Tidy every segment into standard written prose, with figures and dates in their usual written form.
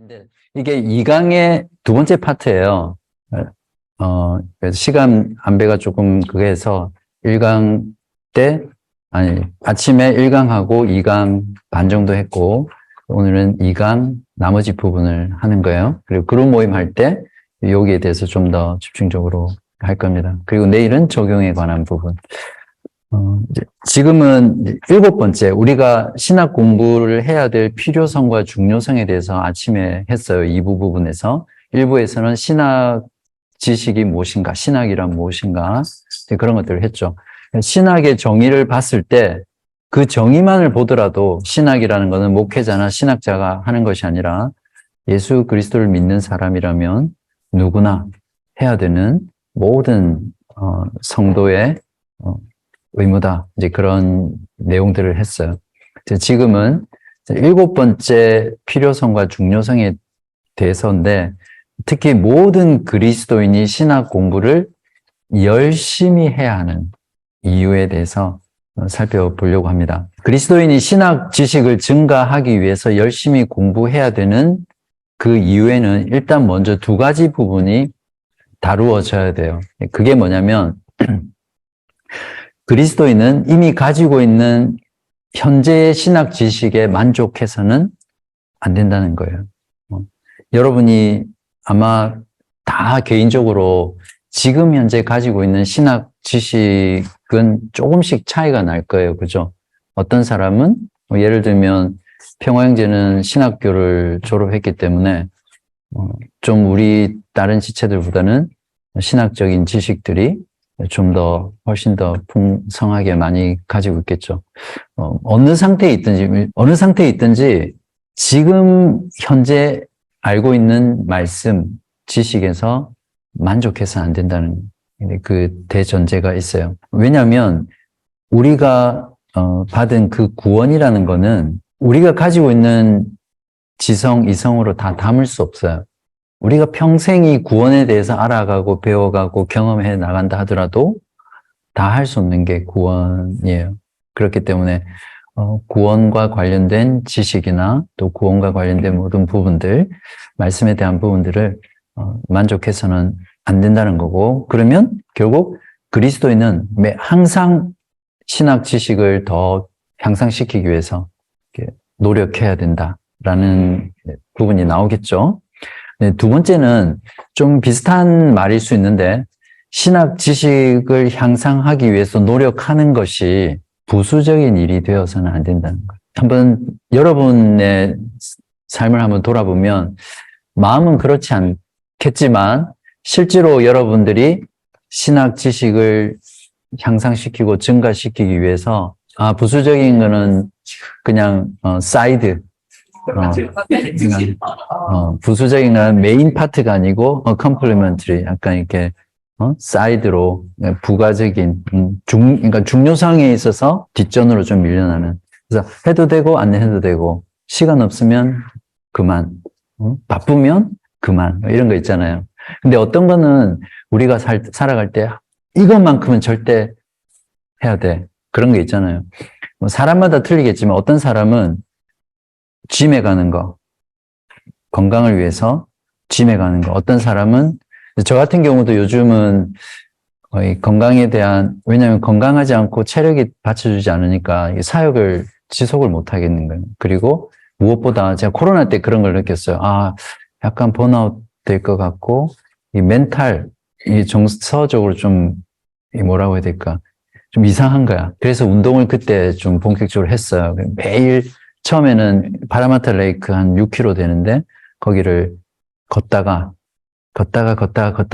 근데 이게 2강의 두 번째 파트예요. 그래서 시간 안배가 조금 그게해서 1강 때, 아침에 1강하고 2강 반 정도 했고, 오늘은 2강 나머지 부분을 하는 거예요. 그리고 그룹 모임 할 때, 여기에 대해서 좀 더 집중적으로 할 겁니다. 그리고 내일은 적용에 관한 부분. 지금은 7번째, 우리가 신학 공부를 해야 될 필요성과 중요성에 대해서 아침에 했어요. 2부 부분에서. 1부에서는 신학 지식이 무엇인가, 신학이란 무엇인가, 그런 것들을 했죠. 신학의 정의를 봤을 때 그 정의만을 보더라도 신학이라는 것은 목회자나 신학자가 하는 것이 아니라 예수 그리스도를 믿는 사람이라면 누구나 해야 되는 모든 성도의 의무다. 이제 그런 내용들을 했어요. 지금은 7번째 필요성과 중요성에 대해서인데, 특히 모든 그리스도인이 신학 공부를 열심히 해야 하는 이유에 대해서 살펴보려고 합니다. 그리스도인이 신학 지식을 증가하기 위해서 열심히 공부해야 되는 그 이유에는 일단 먼저 두 가지 부분이 다루어져야 돼요. 그게 뭐냐면, 그리스도인은 이미 가지고 있는 현재의 신학 지식에 만족해서는 안 된다는 거예요. 여러분이 아마 다 개인적으로 지금 현재 가지고 있는 신학 지식은 조금씩 차이가 날 거예요. 그죠? 어떤 사람은 예를 들면 평화형제는 신학교를 졸업했기 때문에 좀 우리 다른 지체들보다는 신학적인 지식들이 좀 더 훨씬 더 풍성하게 많이 가지고 있겠죠. 어느 상태에 있든지 지금 현재 알고 있는 말씀, 지식에서 만족해서 안 된다는 그 대전제가 있어요. 왜냐하면 우리가 받은 그 구원이라는 거는 우리가 가지고 있는 지성, 이성으로 다 담을 수 없어요. 우리가 평생 이 구원에 대해서 알아가고 배워가고 경험해 나간다 하더라도 다 할 수 없는 게 구원이에요. 그렇기 때문에 구원과 관련된 지식이나 또 구원과 관련된 모든 부분들, 말씀에 대한 부분들을 만족해서는 안 된다는 거고, 그러면 결국 그리스도인은 항상 신학 지식을 더 향상시키기 위해서 노력해야 된다라는 부분이 나오겠죠. 두 번째는 좀 비슷한 말일 수 있는데, 신학 지식을 향상하기 위해서 노력하는 것이 부수적인 일이 되어서는 안 된다는 거예요. 한번 여러분의 삶을 한번 돌아보면 마음은 그렇지 않겠지만 실제로 여러분들이 신학 지식을 향상시키고 증가시키기 위해서 부수적인 거는 그냥 사이드, 부수적인 건 메인 파트가 아니고 컴플리먼터리, 약간 이렇게 사이드로 부가적인 그러니까 중요성에 있어서 뒷전으로 좀 밀려나는. 그래서 해도 되고 안 해도 되고, 시간 없으면 그만, 바쁘면 그만, 이런 거 있잖아요. 근데 어떤 거는 우리가 살아갈 때 이것만큼은 절대 해야 돼, 그런 게 있잖아요. 뭐 사람마다 틀리겠지만 어떤 사람은 짐에 가는 거, 건강을 위해서 짐에 가는 거, 어떤 사람은, 저 같은 경우도 요즘은 거의 건강에 대한, 왜냐하면 건강하지 않고 체력이 받쳐주지 않으니까 사역을 지속을 못 하겠는 거예요. 그리고 무엇보다 제가 코로나 때 그런 걸 느꼈어요. 약간 번아웃 될 것 같고, 이 멘탈, 이 정서적으로 좀, 뭐라고 해야 될까, 좀 이상한 거야. 그래서 운동을 그때 좀 본격적으로 했어요. 매일 처음에는 파라마타 레이크 한 6km 되는데, 거기를 걷다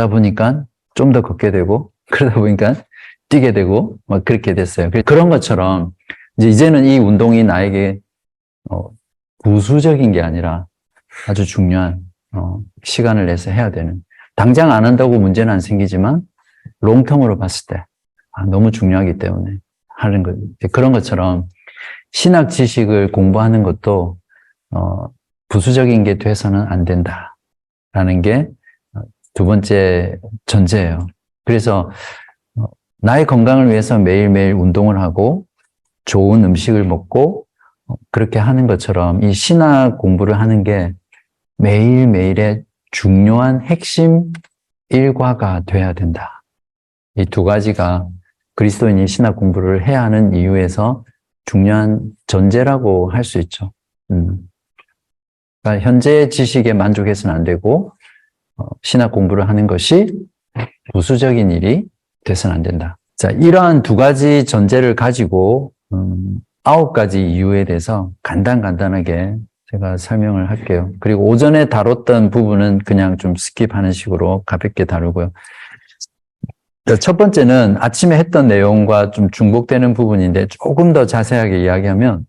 보니까 좀 더 걷게 되고, 그러다 보니까 뛰게 되고, 막 그렇게 됐어요. 그런 것처럼, 이제는 이 운동이 나에게, 부수적인 게 아니라 아주 중요한, 시간을 내서 해야 되는. 당장 안 한다고 문제는 안 생기지만, 롱텀으로 봤을 때, 너무 중요하기 때문에 하는 거. 그런 것처럼, 신학 지식을 공부하는 것도, 부수적인 게 돼서는 안 된다라는 게 두 번째 전제예요. 그래서 나의 건강을 위해서 매일매일 운동을 하고 좋은 음식을 먹고 그렇게 하는 것처럼 이 신학 공부를 하는 게 매일매일의 중요한 핵심 일과가 돼야 된다. 이 두 가지가 그리스도인이 신학 공부를 해야 하는 이유에서 중요한 전제라고 할 수 있죠. 그러니까 현재의 지식에 만족해서는 안 되고 신학 공부를 하는 것이 부수적인 일이 돼서는 안 된다. 자, 이러한 두 가지 전제를 가지고 9가지 이유에 대해서 간단하게 제가 설명을 할게요. 그리고 오전에 다뤘던 부분은 그냥 좀 스킵하는 식으로 가볍게 다루고요. 첫 번째는 아침에 했던 내용과 좀 중복되는 부분인데 조금 더 자세하게 이야기하면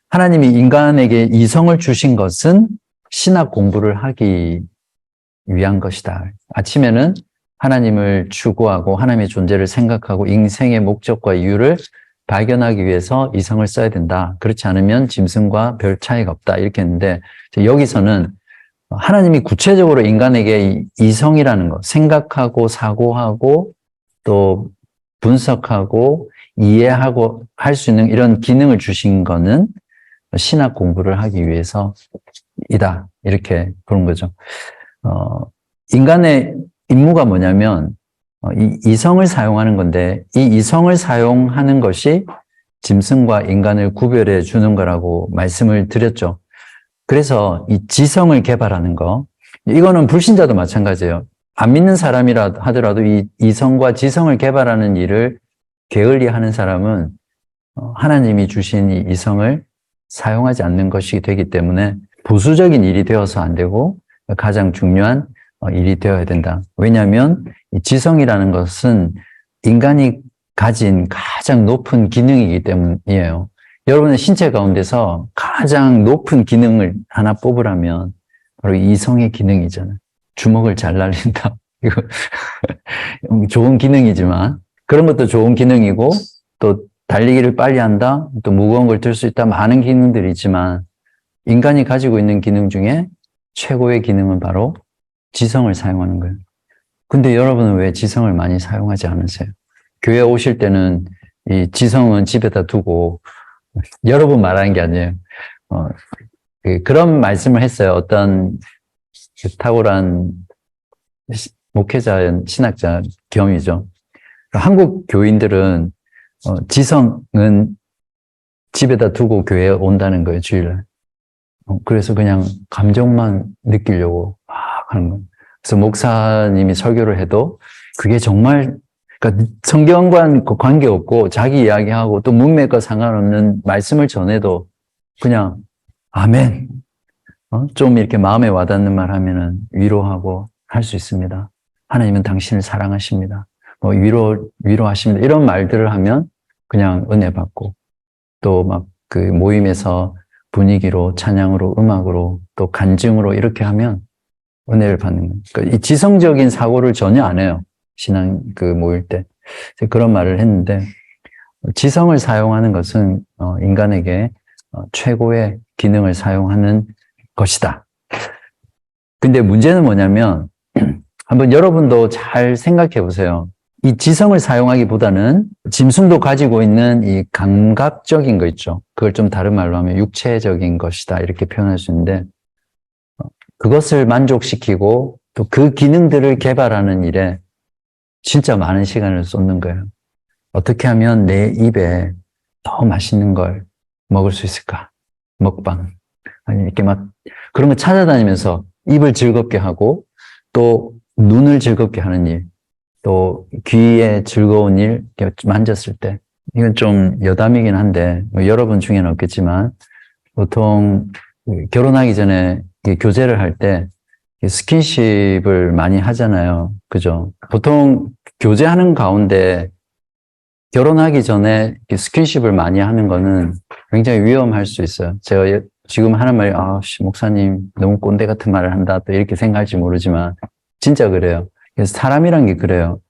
하나님이 인간에게 이성을 주신 것은 신학 공부를 하기 위한 것이다. 아침에는 하나님을 추구하고 하나님의 존재를 생각하고 인생의 목적과 이유를 발견하기 위해서 이성을 써야 된다. 그렇지 않으면 짐승과 별 차이가 없다. 이렇게 했는데 여기서는 하나님이 구체적으로 인간에게 이성이라는 것, 생각하고 사고하고 또 분석하고 이해하고 할 수 있는 이런 기능을 주신 거는 신학 공부를 하기 위해서이다. 이렇게 보는 거죠. 인간의 임무가 뭐냐면 이 이성을 사용하는 건데 이 이성을 사용하는 것이 짐승과 인간을 구별해 주는 거라고 말씀을 드렸죠. 그래서 이 지성을 개발하는 거, 이거는 불신자도 마찬가지예요. 안 믿는 사람이라 하더라도 이 이성과 지성을 개발하는 일을 게을리하는 사람은 하나님이 주신 이 이성을 사용하지 않는 것이 되기 때문에 부수적인 일이 되어서 안 되고 가장 중요한 일이 되어야 된다. 왜냐하면 이 지성이라는 것은 인간이 가진 가장 높은 기능이기 때문이에요. 여러분의 신체 가운데서 가장 높은 기능을 하나 뽑으라면 바로 이성의 기능이잖아요. 주먹을 잘 날린다. 이거 좋은 기능이지만 그런 것도 좋은 기능이고 또 달리기를 빨리 한다. 또 무거운 걸 들 수 있다. 많은 기능들이 있지만 인간이 가지고 있는 기능 중에 최고의 기능은 바로 지성을 사용하는 거예요. 근데 여러분은 왜 지성을 많이 사용하지 않으세요? 교회 오실 때는 이 지성은 집에다 두고 여러분 말하는 게 아니에요. 그런 말씀을 했어요. 어떤 탁월한 목회자, 신학자 겸이죠. 한국 교인들은 지성은 집에다 두고 교회에 온다는 거예요, 주일날. 그래서 그냥 감정만 느끼려고 막 하는 거예요. 그래서 목사님이 설교를 해도 그게 정말 그러니까 성경과 관계없고 자기 이야기하고 또 문맥과 상관없는 말씀을 전해도 그냥 아멘. 좀 이렇게 마음에 와닿는 말 하면은 위로하고 할 수 있습니다. 하나님은 당신을 사랑하십니다. 뭐 위로하십니다. 이런 말들을 하면 그냥 은혜 받고 또 막 그 모임에서 분위기로 찬양으로 음악으로 또 간증으로 이렇게 하면 은혜를 받는 거예요. 그러니까 이 지성적인 사고를 전혀 안 해요. 신앙 모일 때 그런 말을 했는데 지성을 사용하는 것은 인간에게 최고의 기능을 사용하는 것이다. 근데 문제는 뭐냐면 한번 여러분도 잘 생각해 보세요. 이 지성을 사용하기보다는 짐승도 가지고 있는 이 감각적인 거 있죠. 그걸 좀 다른 말로 하면 육체적인 것이다 이렇게 표현할 수 있는데 그것을 만족시키고 또 그 기능들을 개발하는 일에 진짜 많은 시간을 쏟는 거예요. 어떻게 하면 내 입에 더 맛있는 걸 먹을 수 있을까? 먹방. 아니, 이렇게 막 그런 거 찾아다니면서 입을 즐겁게 하고 또 눈을 즐겁게 하는 일, 또 귀에 즐거운 일 이렇게 만졌을 때 이건 좀 여담이긴 한데 뭐 여러분 중에는 없겠지만 보통 결혼하기 전에 교제를 할 때 스킨십을 많이 하잖아요. 그죠? 보통 교제하는 가운데 결혼하기 전에 스킨십을 많이 하는 거는 굉장히 위험할 수 있어요. 제가 지금 하는 말이 목사님 너무 꼰대 같은 말을 한다 또 이렇게 생각할지 모르지만 진짜 그래요. 그래서 사람이란 게 그래요.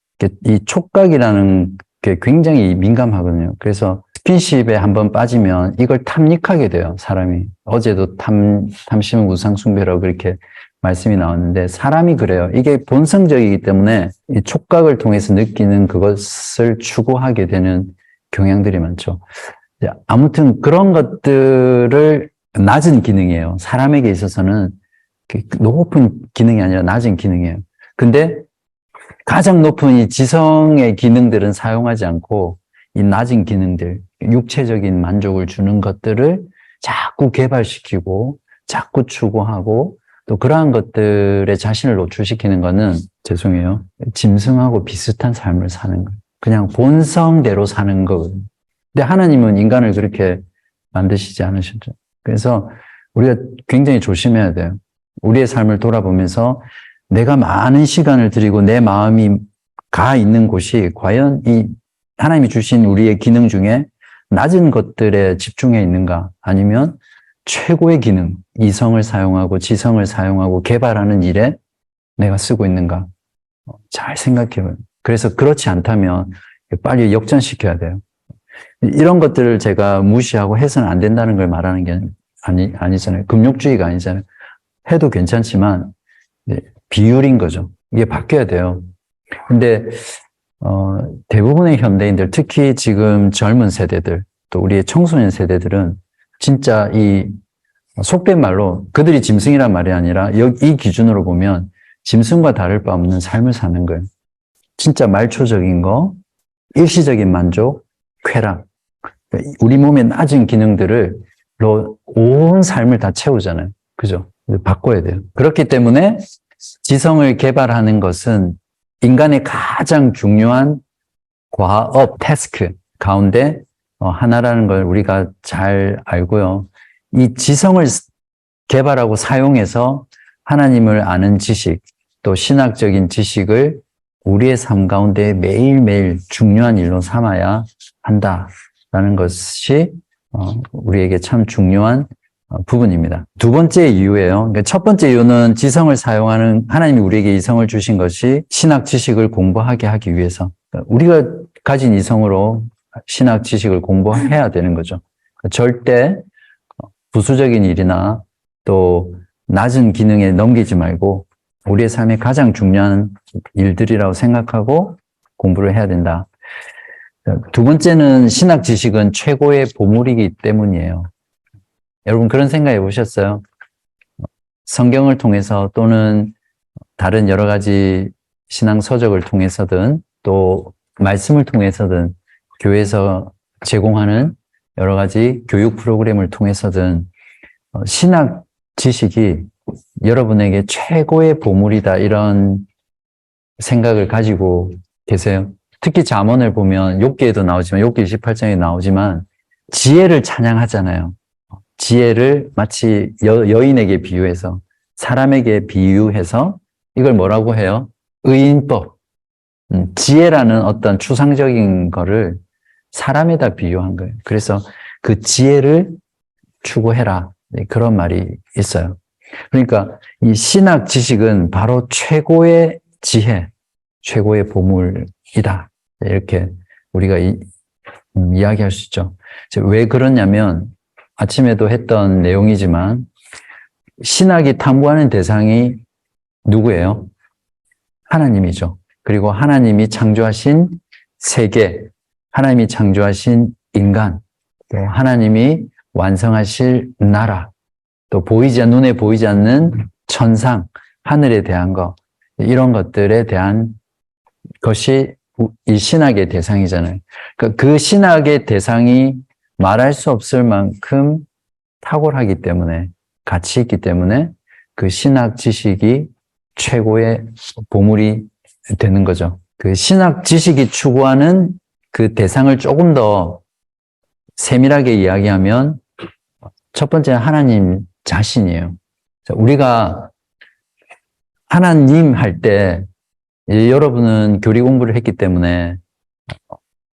이 촉각이라는 게 굉장히 민감하거든요. 그래서 스킨십에 한번 빠지면 이걸 탐닉하게 돼요. 사람이. 어제도 탐심은 우상숭배라고 그렇게 말씀이 나왔는데 사람이 그래요. 이게 본성적이기 때문에 이 촉각을 통해서 느끼는 그것을 추구하게 되는 경향들이 많죠. 아무튼 그런 것들을 낮은 기능이에요. 사람에게 있어서는 높은 기능이 아니라 낮은 기능이에요. 근데 가장 높은 이 지성의 기능들은 사용하지 않고 이 낮은 기능들, 육체적인 만족을 주는 것들을 자꾸 개발시키고 자꾸 추구하고 또 그러한 것들에 자신을 노출시키는 거는 죄송해요. 짐승하고 비슷한 삶을 사는 거예요. 그냥 본성대로 사는 거거든요. 근데 하나님은 인간을 그렇게 만드시지 않으셨죠. 그래서 우리가 굉장히 조심해야 돼요. 우리의 삶을 돌아보면서 내가 많은 시간을 들이고 내 마음이 가 있는 곳이 과연 이 하나님이 주신 우리의 기능 중에 낮은 것들에 집중해 있는가? 아니면 최고의 기능, 이성을 사용하고 지성을 사용하고 개발하는 일에 내가 쓰고 있는가? 잘 생각해 봐요. 그래서 그렇지 않다면 빨리 역전시켜야 돼요. 이런 것들을 제가 무시하고 해서는 안 된다는 걸 말하는 게 아니잖아요. 금욕주의가 아니잖아요. 해도 괜찮지만 비율인 거죠. 이게 바뀌어야 돼요. 근데 대부분의 현대인들, 특히 지금 젊은 세대들, 또 우리의 청소년 세대들은 진짜 이 속된 말로 그들이 짐승이란 말이 아니라 이 기준으로 보면 짐승과 다를 바 없는 삶을 사는 거예요. 진짜 말초적인 거, 일시적인 만족, 쾌락. 우리 몸의 낮은 기능들을 온 삶을 다 채우잖아요. 그죠? 바꿔야 돼요. 그렇기 때문에 지성을 개발하는 것은 인간의 가장 중요한 과업, 태스크 가운데 하나라는 걸 우리가 잘 알고요. 이 지성을 개발하고 사용해서 하나님을 아는 지식, 또 신학적인 지식을 우리의 삶 가운데 매일매일 중요한 일로 삼아야 한다라는 것이 우리에게 참 중요한 부분입니다. 두 번째 이유예요. 그러니까 첫 번째 이유는 지성을 사용하는 하나님이 우리에게 이성을 주신 것이 신학 지식을 공부하게 하기 위해서. 우리가 가진 이성으로 신학 지식을 공부해야 되는 거죠. 절대 부수적인 일이나 또 낮은 기능에 넘기지 말고 우리의 삶의 가장 중요한 일들이라고 생각하고 공부를 해야 된다. 두 번째는 신학 지식은 최고의 보물이기 때문이에요. 여러분 그런 생각해 보셨어요? 성경을 통해서 또는 다른 여러 가지 신앙 서적을 통해서든 또 말씀을 통해서든 교회에서 제공하는 여러 가지 교육 프로그램을 통해서든 신학 지식이 여러분에게 최고의 보물이다 이런 생각을 가지고 계세요. 특히 잠언을 보면 욥기에도 나오지만 욥기 28장에 나오지만 지혜를 찬양하잖아요. 지혜를 마치 여인에게 비유해서 사람에게 비유해서 이걸 뭐라고 해요? 의인법. 지혜라는 어떤 추상적인 거를 사람에다 비유한 거예요. 그래서 그 지혜를 추구해라. 그런 말이 있어요. 그러니까 이 신학 지식은 바로 최고의 지혜, 최고의 보물이다. 이렇게 우리가 이야기할 수 있죠. 왜 그러냐면 아침에도 했던 내용이지만 신학이 탐구하는 대상이 누구예요? 하나님이죠. 그리고 하나님이 창조하신 세계, 하나님이 창조하신 인간, 또 하나님이 완성하실 나라, 또 눈에 보이지 않는 천상, 하늘에 대한 것, 이런 것들에 대한 것이 이 신학의 대상이잖아요. 그러니까 그 신학의 대상이 말할 수 없을 만큼 탁월하기 때문에, 가치 있기 때문에 그 신학 지식이 최고의 보물이 되는 거죠. 그 신학 지식이 추구하는 그 대상을 조금 더 세밀하게 이야기하면 첫 번째는 하나님 자신이에요. 우리가 하나님 할 때 여러분은 교리 공부를 했기 때문에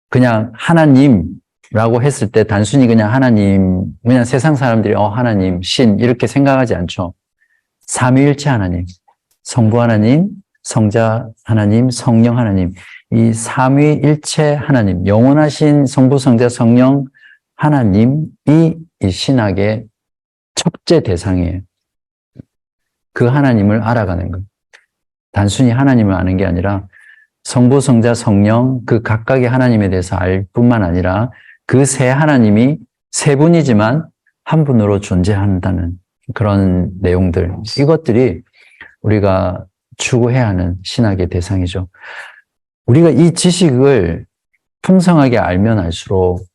그냥 하나님라고 했을 때 단순히 그냥 하나님, 그냥 세상 사람들이 하나님, 신 이렇게 생각하지 않죠. 삼위일체 하나님, 성부 하나님, 성자 하나님, 성령 하나님, 이 삼위일체 하나님, 영원하신 성부, 성자, 성령 하나님이 이 신학의 첫째 대상이에요. 그 하나님을 알아가는 것. 단순히 하나님을 아는 게 아니라 성부, 성자, 성령 그 각각의 하나님에 대해서 알 뿐만 아니라 그 세 하나님이 세 분이지만 한 분으로 존재한다는 그런 내용들, 이것들이 우리가 추구해야 하는 신학의 대상이죠. 우리가 이 지식을 풍성하게 알면 알수록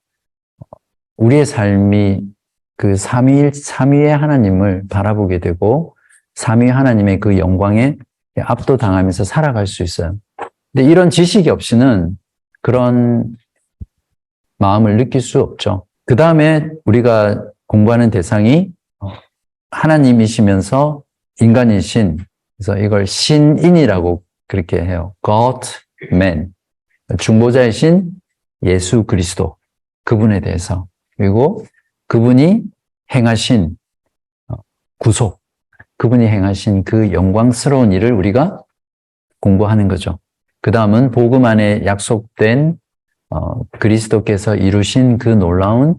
우리의 삶이 그 삼위의 하나님을 바라보게 되고 삼위 하나님의 그 영광에 압도당하면서 살아갈 수 있어요. 근데 이런 지식이 없이는 그런 마음을 느낄 수 없죠. 그 다음에 우리가 공부하는 대상이 하나님이시면서 인간이신, 그래서 이걸 신인이라고 그렇게 해요. God, man. 중보자이신 예수 그리스도, 그분에 대해서. 그리고 그분이 행하신 구속, 그분이 행하신 그 영광스러운 일을 우리가 공부하는 거죠. 그 다음은 복음 안에 약속된 그리스도께서 이루신 그 놀라운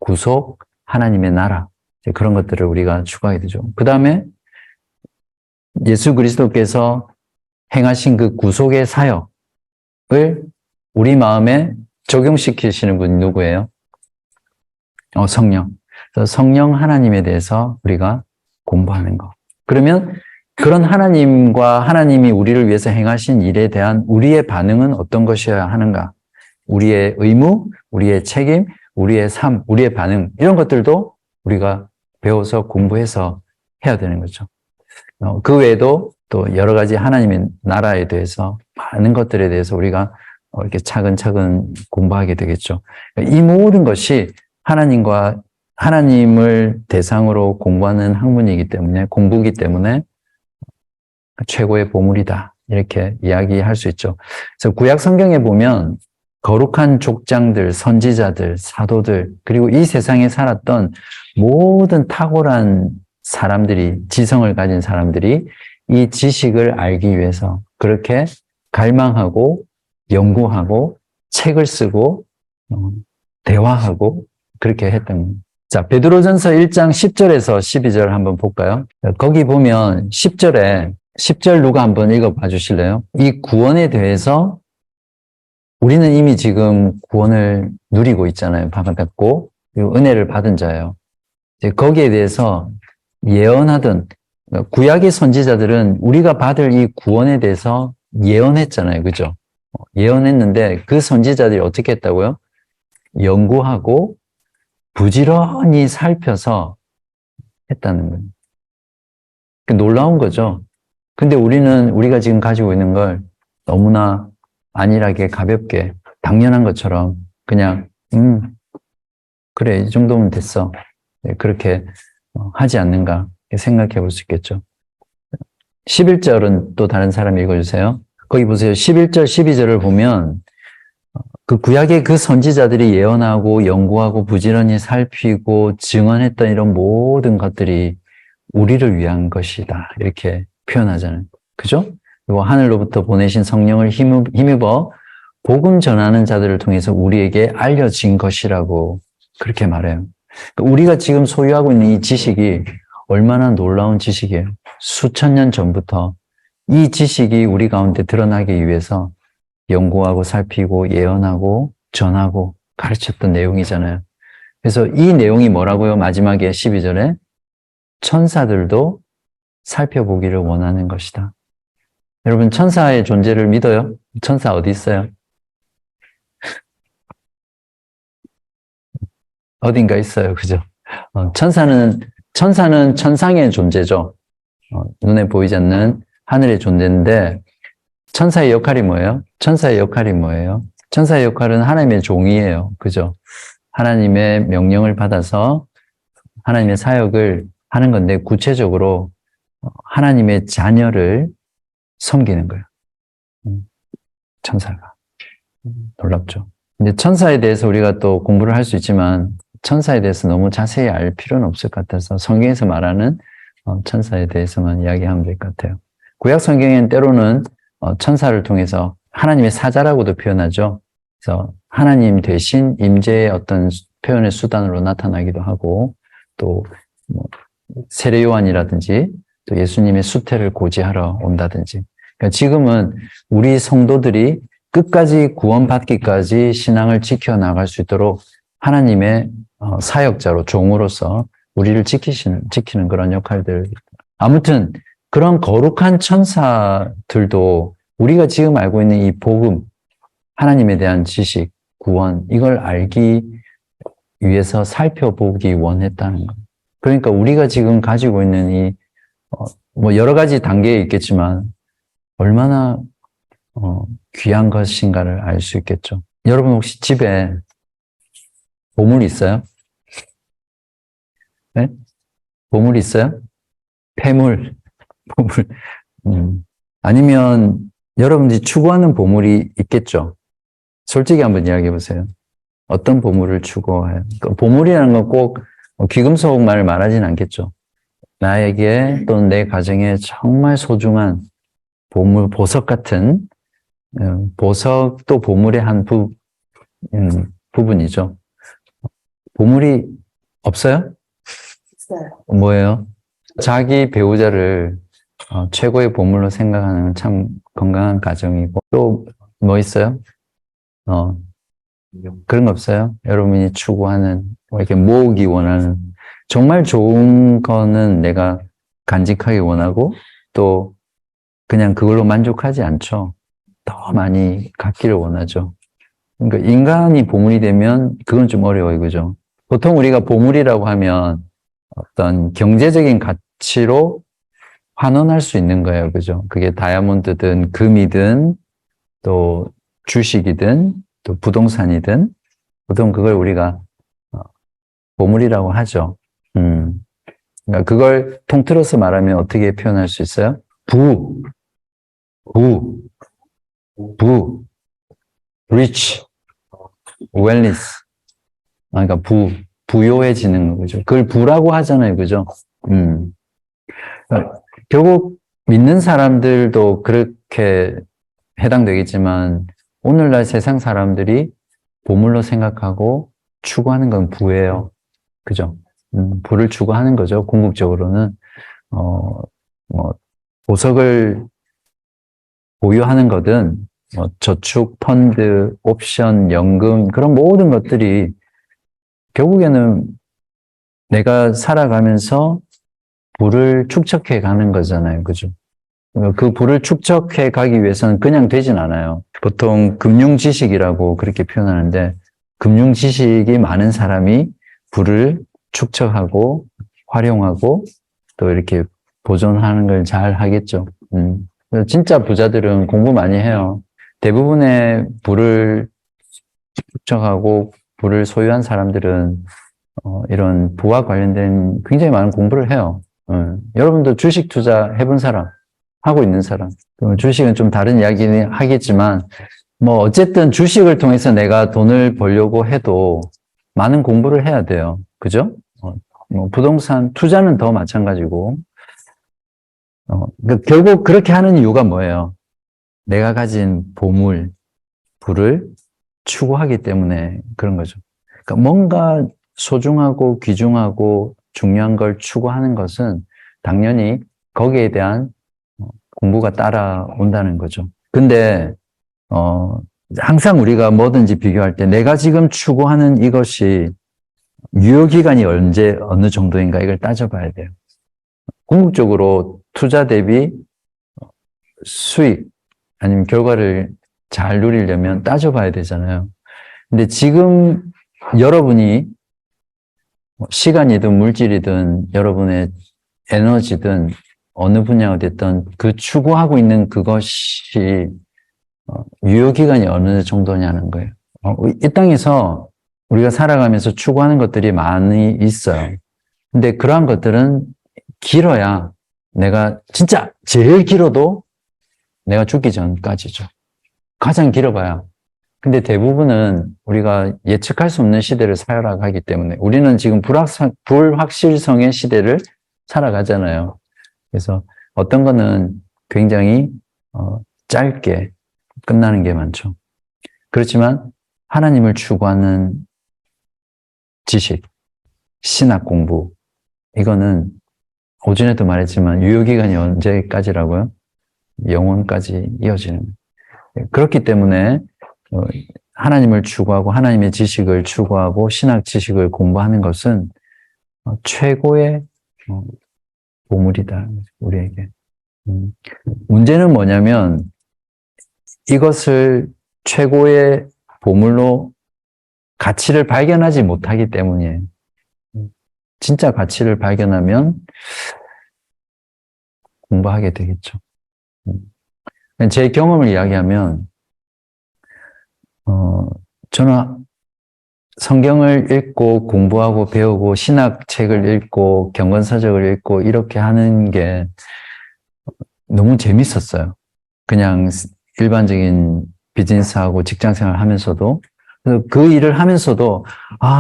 구속, 하나님의 나라, 그런 것들을 우리가 추구하게 되죠. 그 다음에 예수 그리스도께서 행하신 그 구속의 사역을 우리 마음에 적용시키시는 분이 누구예요? 성령. 그래서 성령 하나님에 대해서 우리가 공부하는 거. 그러면 그런 하나님과 하나님이 우리를 위해서 행하신 일에 대한 우리의 반응은 어떤 것이어야 하는가? 우리의 의무, 우리의 책임, 우리의 삶, 우리의 반응, 이런 것들도 우리가 배워서 공부해서 해야 되는 거죠. 그 외에도 또 여러 가지 하나님의 나라에 대해서 많은 것들에 대해서 우리가 이렇게 차근차근 공부하게 되겠죠. 이 모든 것이 하나님을 대상으로 공부하는 학문이기 때문에, 공부이기 때문에 최고의 보물이다. 이렇게 이야기할 수 있죠. 그래서 구약 성경에 보면 거룩한 족장들, 선지자들, 사도들, 그리고 이 세상에 살았던 모든 탁월한 사람들이, 지성을 가진 사람들이 이 지식을 알기 위해서 그렇게 갈망하고 연구하고 책을 쓰고 대화하고 그렇게 했던 겁니다. 자, 베드로전서 1장 10절에서 12절 한번 볼까요? 거기 보면 10절 누가 한번 읽어봐 주실래요? 이 구원에 대해서 우리는 이미 지금 구원을 누리고 있잖아요. 받았고, 그리고 은혜를 받은 자예요. 이제 거기에 대해서 예언하던 구약의 선지자들은 우리가 받을 이 구원에 대해서 예언했잖아요. 그죠? 예언했는데 그 선지자들이 어떻게 했다고요? 연구하고 부지런히 살펴서 했다는 거예요. 놀라운 거죠. 근데 우리가 지금 가지고 있는 걸 너무나 안일하게 가볍게 당연한 것처럼 그냥 그래 이 정도면 됐어. 그렇게 하지 않는가 생각해 볼 수 있겠죠. 11절은 또 다른 사람이 읽어주세요. 거기 보세요. 11절 12절을 보면 그 구약의 그 선지자들이 예언하고 연구하고 부지런히 살피고 증언했던 이런 모든 것들이 우리를 위한 것이다. 이렇게 표현하잖아요. 그죠? 그리고 하늘로부터 보내신 성령을 힘입어 복음 전하는 자들을 통해서 우리에게 알려진 것이라고 그렇게 말해요. 우리가 지금 소유하고 있는 이 지식이 얼마나 놀라운 지식이에요. 수천 년 전부터 이 지식이 우리 가운데 드러나기 위해서 연구하고 살피고 예언하고 전하고 가르쳤던 내용이잖아요. 그래서 이 내용이 뭐라고요? 마지막에 12절에 천사들도 살펴보기를 원하는 것이다. 여러분 천사의 존재를 믿어요? 천사 어디 있어요? 어딘가 있어요. 그죠? 천사는 천상의 존재죠. 눈에 보이지 않는 하늘의 존재인데 천사의 역할이 뭐예요? 천사의 역할은 하나님의 종이에요. 그죠? 하나님의 명령을 받아서 하나님의 사역을 하는 건데 구체적으로 하나님의 자녀를 섬기는 거예요. 천사가. 놀랍죠. 근데 천사에 대해서 우리가 또 공부를 할 수 있지만 천사에 대해서 너무 자세히 알 필요는 없을 것 같아서 성경에서 말하는 천사에 대해서만 이야기하면 될 것 같아요. 구약 성경엔 때로는 천사를 통해서 하나님의 사자라고도 표현하죠. 그래서 하나님 대신 임재의 어떤 표현의 수단으로 나타나기도 하고 또 세례 요한이라든지 또 예수님의 수태를 고지하러 온다든지. 그러니까 지금은 우리 성도들이 끝까지 구원받기까지 신앙을 지켜나갈 수 있도록 하나님의 사역자로 종으로서 우리를 지키는 그런 역할들. 아무튼 그런 거룩한 천사들도 우리가 지금 알고 있는 이 복음, 하나님에 대한 지식, 구원, 이걸 알기 위해서 살펴보기 원했다는 거. 그러니까 우리가 지금 가지고 있는 뭐 여러 가지 단계에 있겠지만 얼마나 귀한 것인가를 알 수 있겠죠. 여러분 혹시 집에 보물 있어요? 네? 보물 있어요? 폐물, 보물. 아니면 여러분들이 추구하는 보물이 있겠죠? 솔직히 한번 이야기해 보세요. 어떤 보물을 추구해요? 그러니까 보물이라는 건 꼭 귀금속만을 말하진 않겠죠. 나에게 또는 내 가정에 정말 소중한 보물, 보석 같은, 보석도 보물의 한 부분이죠. 보물이 없어요? 있어요. 뭐예요? 자기 배우자를 최고의 보물로 생각하는 참 건강한 가정이고, 또 뭐 있어요? 그런 거 없어요? 여러분이 추구하는, 이렇게 모으기 원하는, 정말 좋은 거는 내가 간직하기 원하고, 또 그냥 그걸로 만족하지 않죠. 더 많이 갖기를 원하죠. 그러니까 인간이 보물이 되면 그건 좀 어려워요, 그죠? 보통 우리가 보물이라고 하면 어떤 경제적인 가치로 환원할 수 있는 거예요, 그죠? 그게 다이아몬드든 금이든 또 주식이든 또 부동산이든 보통 그걸 우리가 보물이라고 하죠. 그러니까 그걸 통틀어서 말하면 어떻게 표현할 수 있어요? 부, rich, wellness. 그러니까 부요해지는 거죠. 그걸 부라고 하잖아요, 그죠? 결국 믿는 사람들도 그렇게 해당되겠지만 오늘날 세상 사람들이 보물로 생각하고 추구하는 건 부예요. 그죠? 부를 추구하는 거죠. 궁극적으로는 뭐 보석을 보유하는 거든 뭐 저축, 펀드, 옵션, 연금 그런 모든 것들이 결국에는 내가 살아가면서 부를 축적해 가는 거잖아요. 그죠? 그 부를 축적해 가기 위해서는 그냥 되진 않아요. 보통 금융 지식이라고 그렇게 표현하는데 금융 지식이 많은 사람이 부를 축적하고 활용하고 또 이렇게 보존하는 걸 잘 하겠죠. 진짜 부자들은 공부 많이 해요. 대부분의 부를 축적하고 부를 소유한 사람들은 이런 부와 관련된 굉장히 많은 공부를 해요. 여러분도 주식 투자 해본 사람, 하고 있는 사람. 주식은 좀 다른 이야기는 하겠지만, 뭐, 어쨌든 주식을 통해서 내가 돈을 벌려고 해도 많은 공부를 해야 돼요. 그죠? 뭐, 부동산, 투자는 더 마찬가지고. 그러니까 결국 그렇게 하는 이유가 뭐예요? 내가 가진 보물, 부를 추구하기 때문에 그런 거죠. 그러니까 뭔가 소중하고 귀중하고 중요한 걸 추구하는 것은 당연히 거기에 대한 공부가 따라온다는 거죠. 근데 항상 우리가 뭐든지 비교할 때 내가 지금 추구하는 이것이 유효기간이 언제 어느 정도인가 이걸 따져봐야 돼요. 궁극적으로 투자 대비 수익 아니면 결과를 잘 누리려면 따져봐야 되잖아요. 근데 지금 여러분이 시간이든 물질이든 여러분의 에너지든 어느 분야가 됐든 그 추구하고 있는 그것이 유효기간이 어느 정도냐는 거예요. 이 땅에서 우리가 살아가면서 추구하는 것들이 많이 있어요. 근데 그러한 것들은 길어야 내가 진짜 제일 길어도 내가 죽기 전까지죠. 가장 길어봐야. 근데 대부분은 우리가 예측할 수 없는 시대를 살아가기 때문에 우리는 지금 불확실성의 시대를 살아가잖아요. 그래서 어떤 거는 굉장히 짧게 끝나는 게 많죠. 그렇지만 하나님을 추구하는 지식, 신학 공부 이거는 오전에도 말했지만 유효기간이 언제까지라고요? 영원까지 이어지는. 그렇기 때문에 하나님을 추구하고 하나님의 지식을 추구하고 신학 지식을 공부하는 것은 최고의 보물이다, 우리에게. 문제는 뭐냐면 이것을 최고의 보물로 가치를 발견하지 못하기 때문이에요. 진짜 가치를 발견하면 공부하게 되겠죠. 제 경험을 이야기하면, 저는 성경을 읽고 공부하고 배우고 신학책을 읽고 경건서적을 읽고 이렇게 하는 게 너무 재밌었어요. 그냥 일반적인 비즈니스하고 직장생활 하면서도. 그래서 그 일을 하면서도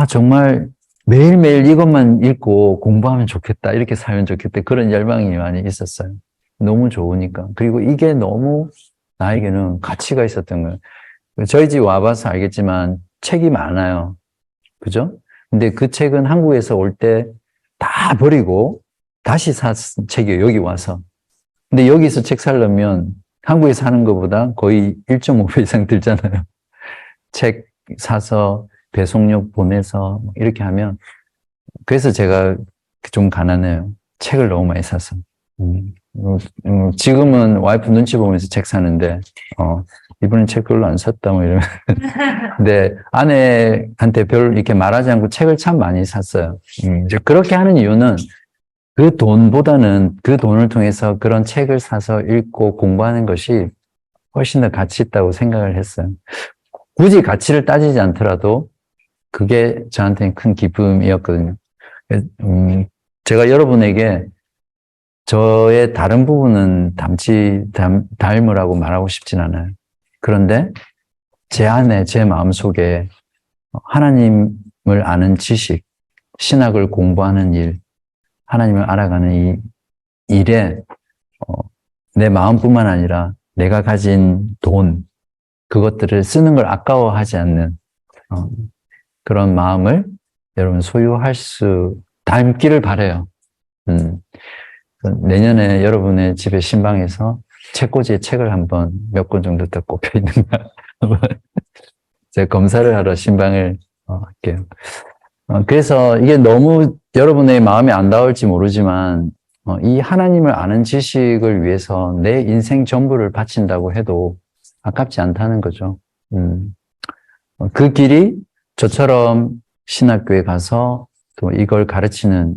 정말 매일매일 이것만 읽고 공부하면 좋겠다, 이렇게 살면 좋겠다, 그런 열망이 많이 있었어요. 너무 좋으니까. 그리고 이게 너무 나에게는 가치가 있었던 거예요. 저희 집 와봐서 알겠지만 책이 많아요. 그죠? 근데 그 책은 한국에서 올 때 다 버리고 다시 산 책이에요, 여기 와서. 근데 여기서 책 사려면 한국에서 사는 것보다 거의 1.5배 이상 들잖아요. 책 사서 배송료 보내서 이렇게 하면. 그래서 제가 좀 가난해요. 책을 너무 많이 사서. 지금은 와이프 눈치 보면서 책 사는데, 이번엔 책 별로 안 샀다, 뭐 이러면. 근데 아내한테 별로 이렇게 말하지 않고 책을 참 많이 샀어요. 이제 그렇게 하는 이유는 그 돈보다는 그 돈을 통해서 그런 책을 사서 읽고 공부하는 것이 훨씬 더 가치 있다고 생각을 했어요. 굳이 가치를 따지지 않더라도 그게 저한테는 큰 기쁨이었거든요. 제가 여러분에게 저의 다른 부분은 닮으라고 말하고 싶진 않아요. 그런데 제 안에, 제 마음속에 하나님을 아는 지식, 신학을 공부하는 일, 하나님을 알아가는 이 일에 내 마음뿐만 아니라 내가 가진 돈, 그것들을 쓰는 걸 아까워하지 않는 그런 마음을 여러분 닮기를 바라요. 내년에 여러분의 집에 신방에서 책꽂이에 책을 한번 몇 권 정도 더 꼽혀 있는가 제가 검사를 하러 신방을 할게요. 그래서 이게 너무 여러분의 마음에 안 닿을지 모르지만 이 하나님을 아는 지식을 위해서 내 인생 전부를 바친다고 해도 아깝지 않다는 거죠. 그 길이 저처럼 신학교에 가서 또 이걸 가르치는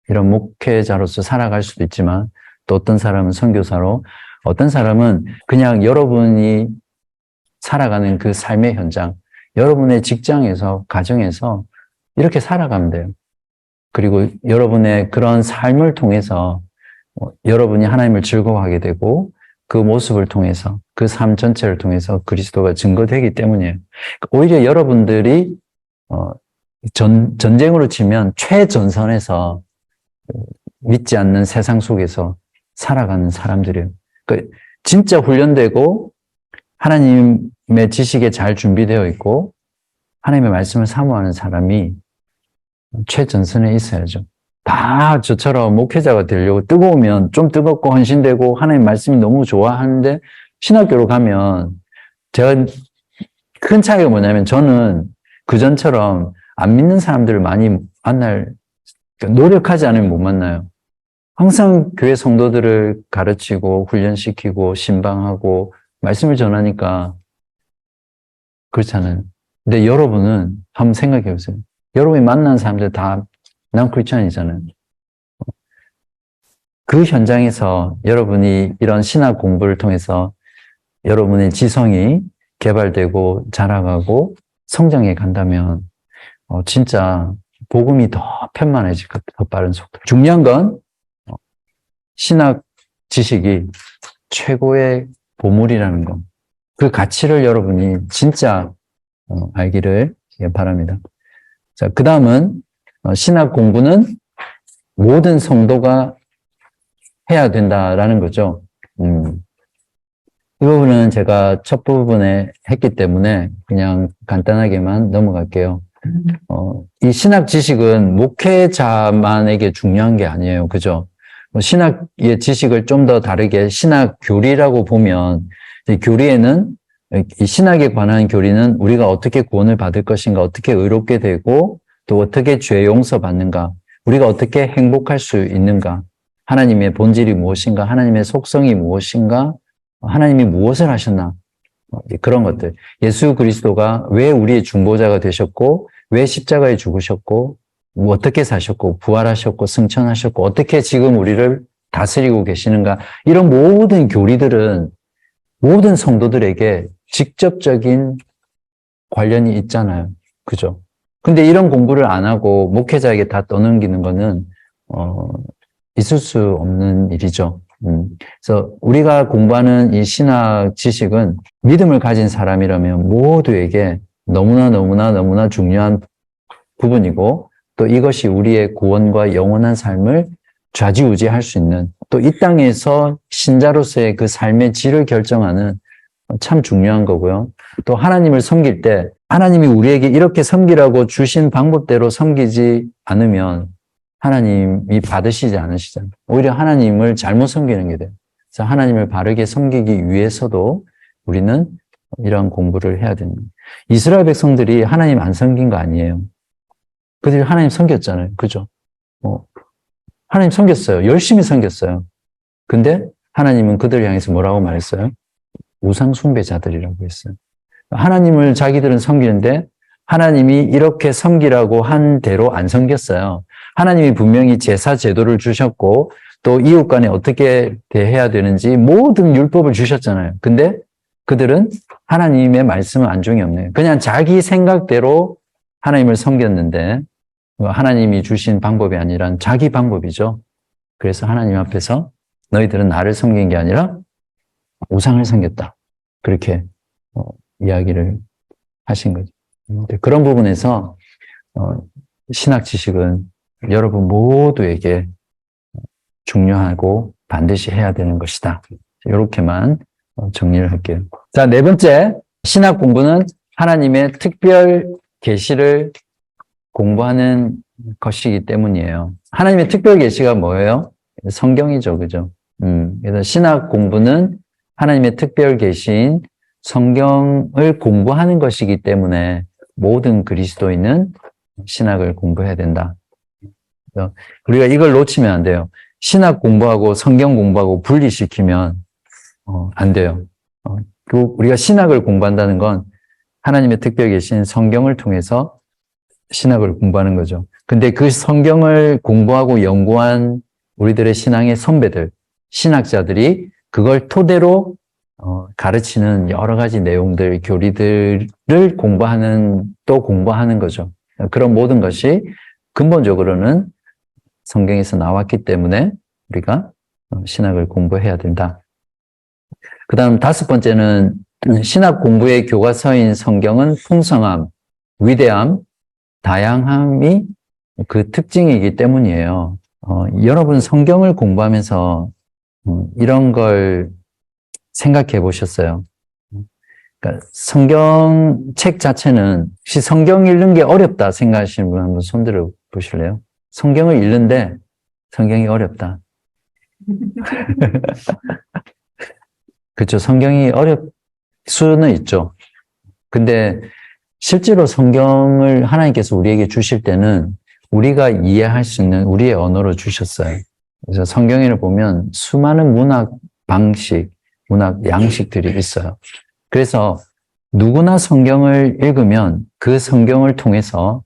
이런 목회자로서 살아갈 수도 있지만, 또 어떤 사람은 선교사로, 어떤 사람은 그냥 여러분이 살아가는 그 삶의 현장, 여러분의 직장에서, 가정에서 이렇게 살아가면 돼요. 그리고 여러분의 그런 삶을 통해서 여러분이 하나님을 즐거워하게 되고, 그 모습을 통해서, 그 삶 전체를 통해서 그리스도가 증거되기 때문이에요. 오히려 여러분들이 전쟁으로 치면 최전선에서 믿지 않는 세상 속에서 살아가는 사람들이에요. 진짜 훈련되고 하나님의 지식에 잘 준비되어 있고 하나님의 말씀을 사모하는 사람이 최전선에 있어야죠. 다 저처럼 목회자가 되려고 뜨거우면 좀 뜨겁고 헌신되고 하나님 말씀이 너무 좋아하는데, 신학교로 가면 제가 큰 차이가 뭐냐면, 저는 그전처럼 안 믿는 사람들을 많이 노력하지 않으면 못 만나요. 항상 교회 성도들을 가르치고 훈련시키고 신방하고 말씀을 전하니까 그렇잖아요. 근데 여러분은 한번 생각해 보세요. 여러분이 만난 사람들 다 난 크리스천이잖아요. 그 현장에서 여러분이 이런 신학 공부를 통해서 여러분의 지성이 개발되고 자라가고 성장해 간다면 진짜 복음이 더 편만해질 것 같아요. 더 빠른 속도. 중요한 건 신학 지식이 최고의 보물이라는 것. 그 가치를 여러분이 진짜 알기를 바랍니다. 자, 그 다음은 신학 공부는 모든 성도가 해야 된다라는 거죠. 이 부분은 제가 첫 부분에 했기 때문에 그냥 간단하게만 넘어갈게요. 이 신학 지식은 목회자만에게 중요한 게 아니에요. 그죠? 신학의 지식을 좀 더 다르게 신학 교리라고 보면, 이 교리에는, 이 신학에 관한 교리는 우리가 어떻게 구원을 받을 것인가, 어떻게 의롭게 되고, 또 어떻게 죄 용서 받는가, 우리가 어떻게 행복할 수 있는가? 하나님의 본질이 무엇인가? 하나님의 속성이 무엇인가? 하나님이 무엇을 하셨나? 그런 것들. 예수 그리스도가 왜 우리의 중보자가 되셨고, 왜 십자가에 죽으셨고, 어떻게 사셨고, 부활하셨고, 승천하셨고, 어떻게 지금 우리를 다스리고 계시는가? 이런 모든 교리들은 모든 성도들에게 직접적인 관련이 있잖아요. 그죠? 근데 이런 공부를 안 하고 목회자에게 다 떠넘기는 거는, 있을 수 없는 일이죠. 그래서 우리가 공부하는 이 신학 지식은 믿음을 가진 사람이라면 모두에게 너무나 중요한 부분이고, 또 이것이 우리의 구원과 영원한 삶을 좌지우지할 수 있는, 또 이 땅에서 신자로서의 그 삶의 질을 결정하는 참 중요한 거고요. 또 하나님을 섬길 때 하나님이 우리에게 이렇게 섬기라고 주신 방법대로 섬기지 않으면 하나님이 받으시지 않으시잖아요. 오히려 하나님을 잘못 섬기는 게 돼요. 그래서 하나님을 바르게 섬기기 위해서도 우리는 이런 공부를 해야 됩니다. 이스라엘 백성들이 하나님 안 섬긴 거 아니에요. 그들이 하나님 섬겼잖아요. 그죠? 하나님 섬겼어요. 열심히 섬겼어요. 근데 하나님은 그들을 향해서 뭐라고 말했어요? 우상 숭배자들이라고 했어요. 하나님을 자기들은 섬기는데 하나님이 이렇게 섬기라고 한 대로 안 섬겼어요. 하나님이 분명히 제사 제도를 주셨고, 또 이웃 간에 어떻게 대해야 되는지 모든 율법을 주셨잖아요. 근데 그들은 하나님의 말씀은 안중이 없네요. 그냥 자기 생각대로 하나님을 섬겼는데, 하나님이 주신 방법이 아니라 자기 방법이죠. 그래서 하나님 앞에서 너희들은 나를 섬긴 게 아니라 우상을 섬겼다. 그렇게 이야기를 하신 거죠. 그런 부분에서 신학 지식은 여러분 모두에게 중요하고 반드시 해야 되는 것이다. 이렇게만 정리를 할게요. 자, 네 번째, 신학 공부는 하나님의 특별 계시를 공부하는 것이기 때문이에요. 하나님의 특별 계시가 뭐예요? 성경이죠, 그죠? 그래서 신학 공부는 하나님의 특별 계시인 성경을 공부하는 것이기 때문에 모든 그리스도인은 신학을 공부해야 된다. 우리가 이걸 놓치면 안 돼요. 신학 공부하고 성경 공부하고 분리시키면 안 돼요. 우리가 신학을 공부한다는 건 하나님의 특별 계신 성경을 통해서 신학을 공부하는 거죠. 근데 그 성경을 공부하고 연구한 우리들의 신앙의 선배들, 신학자들이 그걸 토대로 가르치는 여러 가지 내용들, 교리들을 공부하는 거죠. 그런 모든 것이 근본적으로는 성경에서 나왔기 때문에 우리가 신학을 공부해야 된다. 그 다음 다섯 번째는 신학 공부의 교과서인 성경은 풍성함, 위대함, 다양함이 그 특징이기 때문이에요. 여러분 성경을 공부하면서 이런 걸 생각해 보셨어요? 그러니까 성경책 자체는 혹시 성경 읽는 게 어렵다 생각하시는 분 한번 손들어 보실래요? 성경을 읽는데 성경이 어렵다. 그렇죠. 성경이 어렵 수는 있죠. 근데 실제로 성경을 하나님께서 우리에게 주실 때는 우리가 이해할 수 있는 우리의 언어로 주셨어요. 그래서 성경에를 보면 수많은 문학 방식, 문학 양식들이 있어요. 그래서 누구나 성경을 읽으면 그 성경을 통해서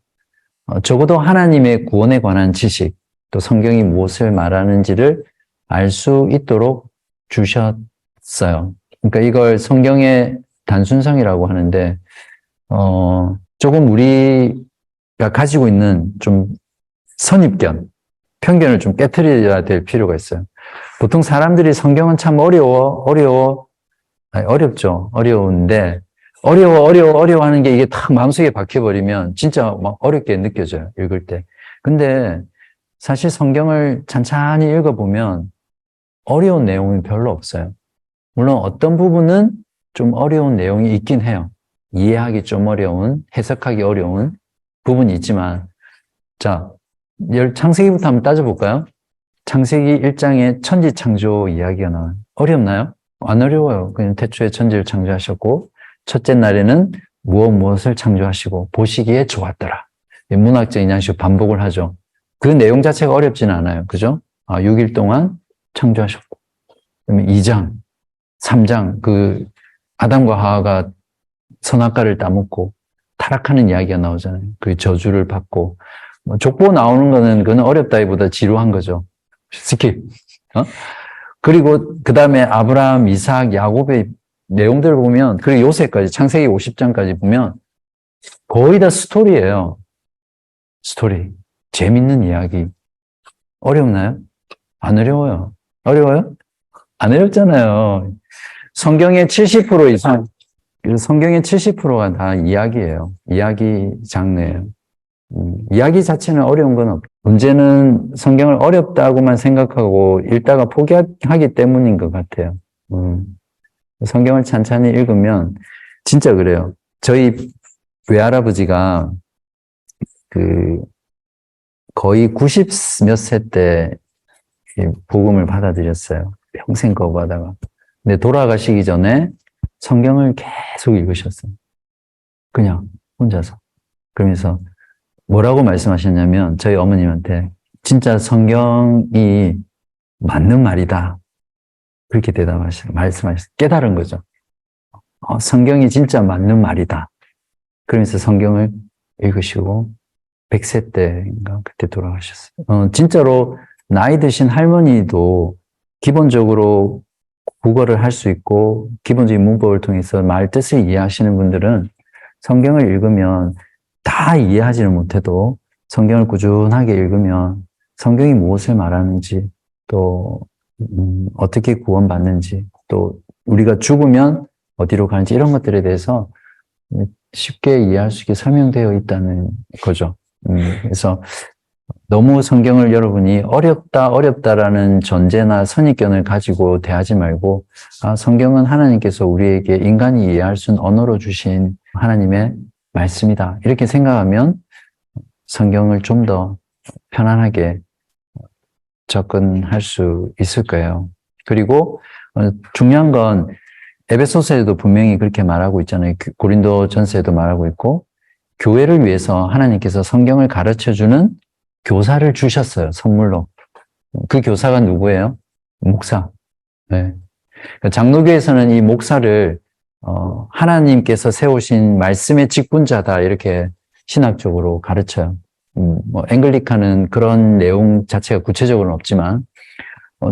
적어도 하나님의 구원에 관한 지식, 또 성경이 무엇을 말하는지를 알 수 있도록 주셨어요. 그러니까 이걸 성경의 단순성이라고 하는데, 조금 우리가 가지고 있는 좀 선입견, 편견을 좀 깨트려야 될 필요가 있어요. 보통 사람들이 성경은 참 어렵죠. 어려운데, 어려워하는 게 이게 딱 마음속에 박혀버리면 진짜 막 어렵게 느껴져요. 읽을 때. 근데 사실 성경을 찬찬히 읽어보면 어려운 내용이 별로 없어요. 물론 어떤 부분은 좀 어려운 내용이 있긴 해요. 이해하기 좀 어려운, 해석하기 어려운 부분이 있지만, 자, 창세기부터 한번 따져볼까요? 창세기 1장에 천지창조 이야기가 나와요. 어렵나요? 안 어려워요. 그냥 태초에 천지를 창조하셨고, 첫째 날에는 무엇을 창조하시고, 보시기에 좋았더라. 문학적인 양식으로 반복을 하죠. 그 내용 자체가 어렵지는 않아요. 그죠? 6일 동안 창조하셨고. 그다음에 2장, 3장, 아담과 하와가 선악과를 따먹고 타락하는 이야기가 나오잖아요. 그 저주를 받고. 족보 나오는 거는 그건 어렵다기보다 지루한 거죠. 스킵. 그리고 그 다음에 아브라함, 이삭, 야곱의 내용들을 보면, 그리고 요새까지, 창세기 50장까지 보면 거의 다 스토리예요. 스토리. 재밌는 이야기. 어렵나요? 안 어려워요. 어려워요? 안 어렵잖아요. 성경의 70% 이상, 성경의 70%가 다 이야기예요. 이야기 장르예요. 이야기 자체는 어려운 건 없고, 문제는 성경을 어렵다고만 생각하고 읽다가 포기하기 때문인 것 같아요. 성경을 찬찬히 읽으면, 진짜 그래요. 저희 외할아버지가 거의 90 몇 세 때 복음을 받아들였어요. 평생 거부하다가. 근데 돌아가시기 전에 성경을 계속 읽으셨어요. 그냥 혼자서. 그러면서 뭐라고 말씀하셨냐면 저희 어머님한테 진짜 성경이 맞는 말이다. 그렇게 말씀하셨어요. 깨달은 거죠. 성경이 진짜 맞는 말이다. 그러면서 성경을 읽으시고 100세 때인가 그때 돌아가셨어요. 진짜로 나이 드신 할머니도 기본적으로 국어를 할 수 있고 기본적인 문법을 통해서 말 뜻을 이해하시는 분들은 성경을 읽으면 다 이해하지는 못해도 성경을 꾸준하게 읽으면 성경이 무엇을 말하는지 또 어떻게 구원받는지 또 우리가 죽으면 어디로 가는지 이런 것들에 대해서 쉽게 이해할 수 있게 설명되어 있다는 거죠. 그래서 너무 성경을 여러분이 어렵다라는 전제나 선입견을 가지고 대하지 말고, 성경은 하나님께서 우리에게 인간이 이해할 수 있는 언어로 주신 하나님의 말씀이다. 이렇게 생각하면 성경을 좀 더 편안하게 접근할 수 있을 거예요. 그리고 중요한 건 에베소서에도 분명히 그렇게 말하고 있잖아요. 고린도전서에도 말하고 있고, 교회를 위해서 하나님께서 성경을 가르쳐주는 교사를 주셨어요, 선물로. 그 교사가 누구예요? 목사. 네. 장로교에서는 이 목사를 하나님께서 세우신 말씀의 직분자다 이렇게 신학적으로 가르쳐요. 앵글리칸은 그런 내용 자체가 구체적으로는 없지만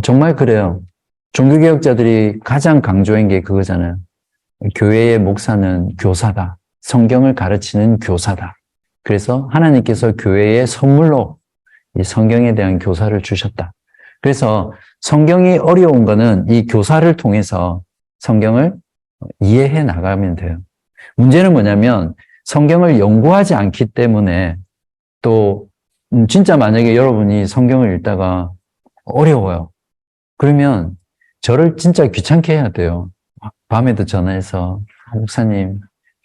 정말 그래요. 종교개혁자들이 가장 강조한 게 그거잖아요. 교회의 목사는 교사다. 성경을 가르치는 교사다. 그래서 하나님께서 교회에 선물로 이 성경에 대한 교사를 주셨다. 그래서 성경이 어려운 거는 이 교사를 통해서 성경을 이해해 나가면 돼요. 문제는 뭐냐면 성경을 연구하지 않기 때문에 또 진짜 만약에 여러분이 성경을 읽다가 어려워요. 그러면 저를 진짜 귀찮게 해야 돼요. 밤에도 전화해서 목사님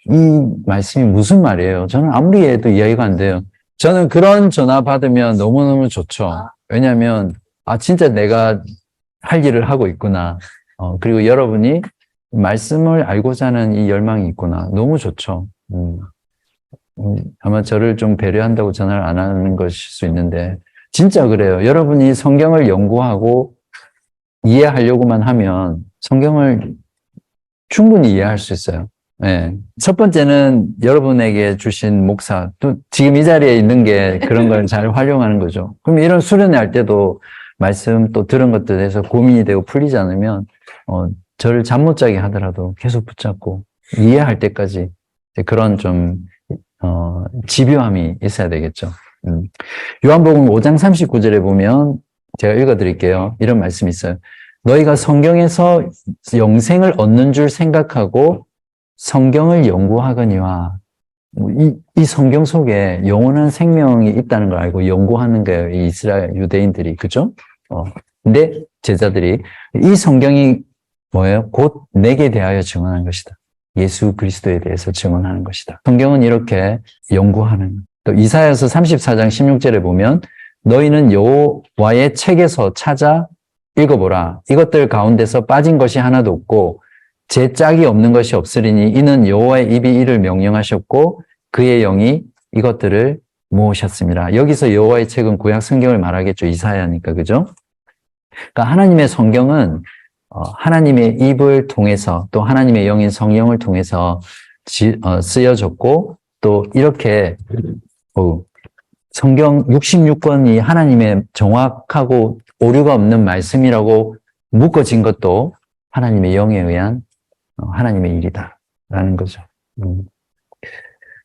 이 말씀이 무슨 말이에요? 저는 아무리 해도 이해가 안 돼요. 저는 그런 전화 받으면 너무너무 좋죠. 왜냐하면 진짜 내가 할 일을 하고 있구나. 그리고 여러분이 말씀을 알고자 하는 이 열망이 있구나. 너무 좋죠. 아마 저를 좀 배려한다고 전화를 안 하는 것일 수 있는데 진짜 그래요. 여러분이 성경을 연구하고 이해하려고만 하면 성경을 충분히 이해할 수 있어요. 네. 첫 번째는 여러분에게 주신 목사, 또 지금 이 자리에 있는 게 그런 걸 잘 활용하는 거죠. 그럼 이런 수련회 할 때도 말씀 또 들은 것들에 대해서 고민이 되고 풀리지 않으면, 저를 잠 못 자게 하더라도 계속 붙잡고 이해할 때까지 그런 좀, 집요함이 있어야 되겠죠. 요한복음 5장 39절에 보면 제가 읽어 드릴게요. 이런 말씀이 있어요. 너희가 성경에서 영생을 얻는 줄 생각하고 성경을 연구하거니와 이 성경 속에 영원한 생명이 있다는 걸 알고 연구하는 거예요. 이 이스라엘 유대인들이. 그죠? 근데 제자들이 이 성경이 뭐예요? 곧 내게 대하여 증언한 것이다. 예수 그리스도에 대해서 증언하는 것이다. 성경은 이렇게 연구하는. 또 이사야서 34장 16절에 보면 너희는 여호와의 책에서 찾아 읽어보라. 이것들 가운데서 빠진 것이 하나도 없고 제 짝이 없는 것이 없으리니 이는 여호와의 입이 이를 명령하셨고 그의 영이 이것들을 모으셨습니다. 여기서 여호와의 책은 구약 성경을 말하겠죠. 이사야니까, 그죠? 그러니까 하나님의 성경은 하나님의 입을 통해서 또 하나님의 영인 성령을 통해서 쓰여졌고 또 이렇게 성경 66권이 하나님의 정확하고 오류가 없는 말씀이라고 묶어진 것도 하나님의 영에 의한 하나님의 일이다라는 거죠.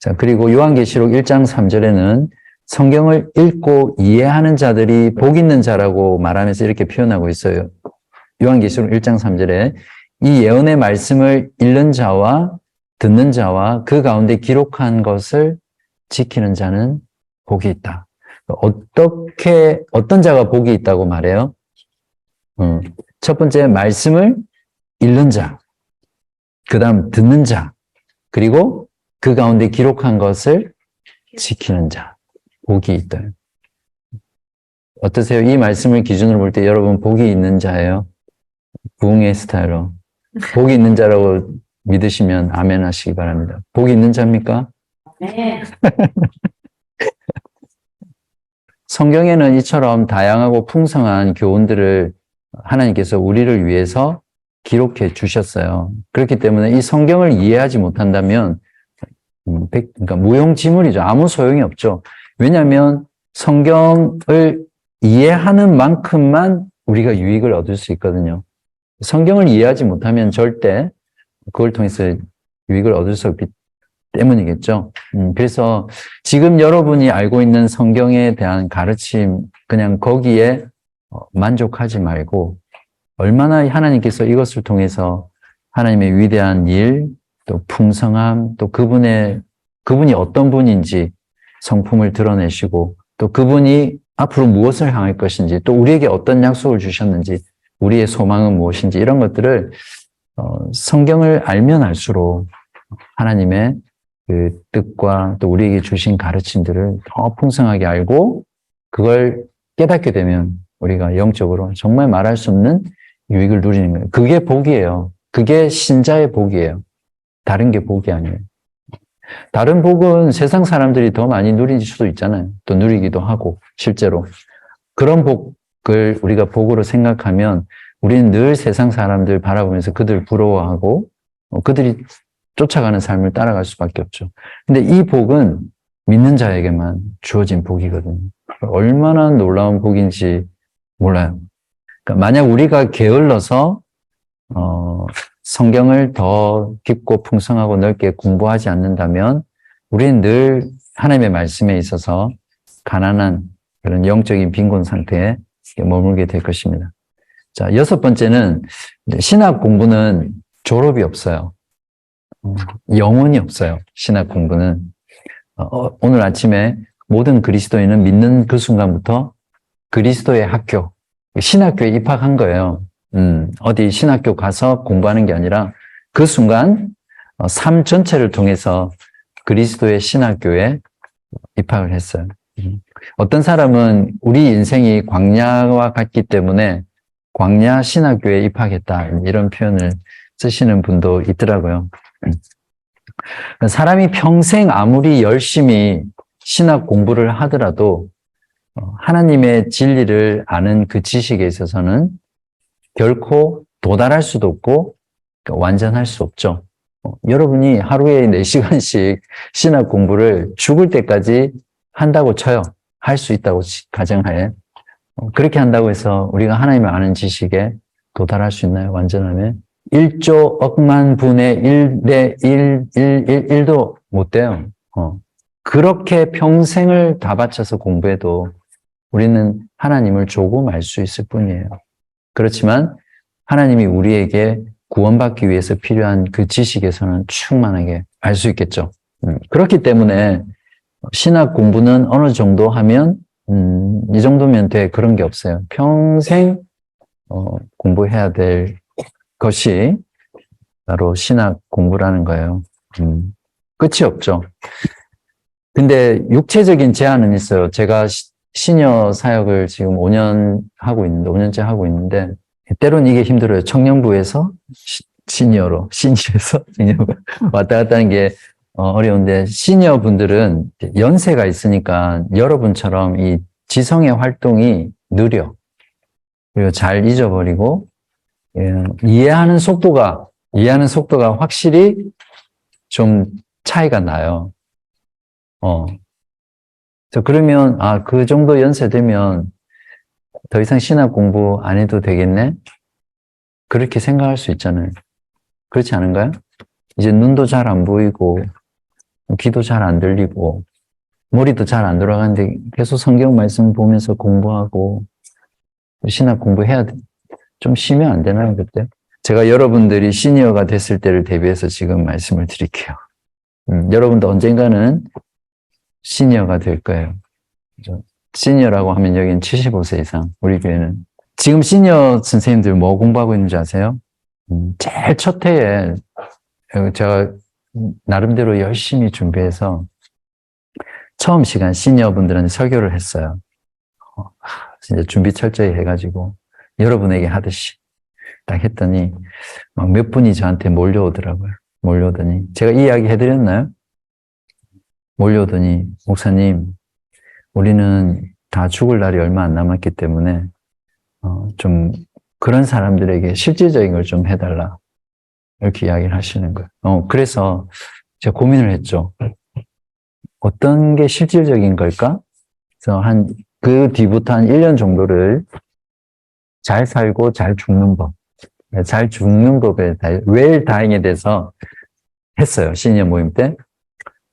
자, 그리고 요한계시록 1장 3절에는 성경을 읽고 이해하는 자들이 복 있는 자라고 말하면서 이렇게 표현하고 있어요. 요한계시록 1장 3절에 이 예언의 말씀을 읽는 자와 듣는 자와 그 가운데 기록한 것을 지키는 자는 복이 있다. 어떤 자가 복이 있다고 말해요? 첫 번째, 말씀을 읽는 자, 그 다음 듣는 자, 그리고 그 가운데 기록한 것을 지키는 자, 복이 있다. 어떠세요? 이 말씀을 기준으로 볼 때 여러분 복이 있는 자예요? 부흥의 스타일로. 복이 있는 자라고 믿으시면 아멘 하시기 바랍니다. 복이 있는 자입니까? 네. 성경에는 이처럼 다양하고 풍성한 교훈들을 하나님께서 우리를 위해서 기록해 주셨어요. 그렇기 때문에 이 성경을 이해하지 못한다면 그러니까 무용지물이죠. 아무 소용이 없죠. 왜냐하면 성경을 이해하는 만큼만 우리가 유익을 얻을 수 있거든요. 성경을 이해하지 못하면 절대 그걸 통해서 유익을 얻을 수 없기 때문이겠죠. 그래서 지금 여러분이 알고 있는 성경에 대한 가르침, 그냥 거기에 만족하지 말고 얼마나 하나님께서 이것을 통해서 하나님의 위대한 일, 또 풍성함, 또 그분이 어떤 분인지 성품을 드러내시고 또 그분이 앞으로 무엇을 향할 것인지 또 우리에게 어떤 약속을 주셨는지 우리의 소망은 무엇인지 이런 것들을 성경을 알면 알수록 하나님의 그 뜻과 또 우리에게 주신 가르침들을 더 풍성하게 알고 그걸 깨닫게 되면 우리가 영적으로 정말 말할 수 없는 유익을 누리는 거예요. 그게 복이에요. 그게 신자의 복이에요. 다른 게 복이 아니에요. 다른 복은 세상 사람들이 더 많이 누릴 수도 있잖아요. 또 누리기도 하고 실제로. 그런 복을 우리가 복으로 생각하면 우리는 늘 세상 사람들 바라보면서 그들 부러워하고 그들이 쫓아가는 삶을 따라갈 수밖에 없죠. 근데 이 복은 믿는 자에게만 주어진 복이거든요. 얼마나 놀라운 복인지 몰라요. 그러니까 만약 우리가 게을러서 성경을 더 깊고 풍성하고 넓게 공부하지 않는다면 우리는 늘 하나님의 말씀에 있어서 가난한 그런 영적인 빈곤 상태에 머물게 될 것입니다. 자, 6번째는 신학 공부는 졸업이 없어요. 영혼이 없어요. 신학 공부는. 오늘 아침에 모든 그리스도인은 믿는 그 순간부터 그리스도의 학교, 신학교에 입학한 거예요. 어디 신학교 가서 공부하는 게 아니라 그 순간 삶 전체를 통해서 그리스도의 신학교에 입학을 했어요. 어떤 사람은 우리 인생이 광야와 같기 때문에 광야 신학교에 입학했다 이런 표현을 쓰시는 분도 있더라고요. 사람이 평생 아무리 열심히 신학 공부를 하더라도 하나님의 진리를 아는 그 지식에 있어서는 결코 도달할 수도 없고 완전할 수 없죠. 여러분이 하루에 4시간씩 신학 공부를 죽을 때까지 한다고 쳐요. 할 수 있다고 가정하에. 그렇게 한다고 해서 우리가 하나님을 아는 지식에 도달할 수 있나요? 완전하면? 1조 억만 분의 1대 1도 못 돼요. 그렇게 평생을 다 바쳐서 공부해도 우리는 하나님을 조금 알 수 있을 뿐이에요. 그렇지만 하나님이 우리에게 구원받기 위해서 필요한 그 지식에서는 충만하게 알 수 있겠죠. 그렇기 때문에 신학 공부는 어느 정도 하면 이 정도면 돼. 그런 게 없어요. 평생 공부해야 될 것이 바로 신학 공부라는 거예요. 끝이 없죠. 근데 육체적인 제한은 있어요. 제가 시니어 사역을 지금 5년째 하고 있는데 때로는 이게 힘들어요. 청년부에서 시니어로 왔다 갔다 하는 게 어려운데 시니어 분들은 연세가 있으니까 여러분처럼 이 지성의 활동이 느려. 그리고 잘 잊어버리고 이해하는 속도가 확실히 좀 차이가 나요. 그러면 그 정도 연세 되면 더 이상 신학 공부 안 해도 되겠네? 그렇게 생각할 수 있잖아요. 그렇지 않은가요? 이제 눈도 잘 안 보이고 귀도 잘 안 들리고 머리도 잘 안 돌아가는데 계속 성경 말씀 보면서 공부하고 신학 공부해야 돼. 좀 쉬면 안 되나요, 그때? 제가 여러분들이 시니어가 됐을 때를 대비해서 지금 말씀을 드릴게요. 여러분도 언젠가는 시니어가 될 거예요. 시니어라고 하면 여기는 75세 이상, 우리 교회는. 지금 시니어 선생님들 뭐 공부하고 있는지 아세요? 제일 첫 해에 제가 나름대로 열심히 준비해서 처음 시간 시니어분들한테 설교를 했어요. 진짜 준비 철저히 해가지고 여러분에게 하듯이 딱 했더니 막 몇 분이 저한테 몰려오더라고요. 몰려오더니 제가 이 이야기 해드렸나요? 몰려오더니 목사님 우리는 다 죽을 날이 얼마 안 남았기 때문에 좀 그런 사람들에게 실질적인 걸 좀 해달라 이렇게 이야기를 하시는 거예요. 그래서 제가 고민을 했죠. 어떤 게 실질적인 걸까? 그래서 그 뒤부터 한 1년 정도를 잘 살고 잘 죽는 법, 잘 죽는 법에 웰 다잉에 대해서 했어요. 시니어 모임 때.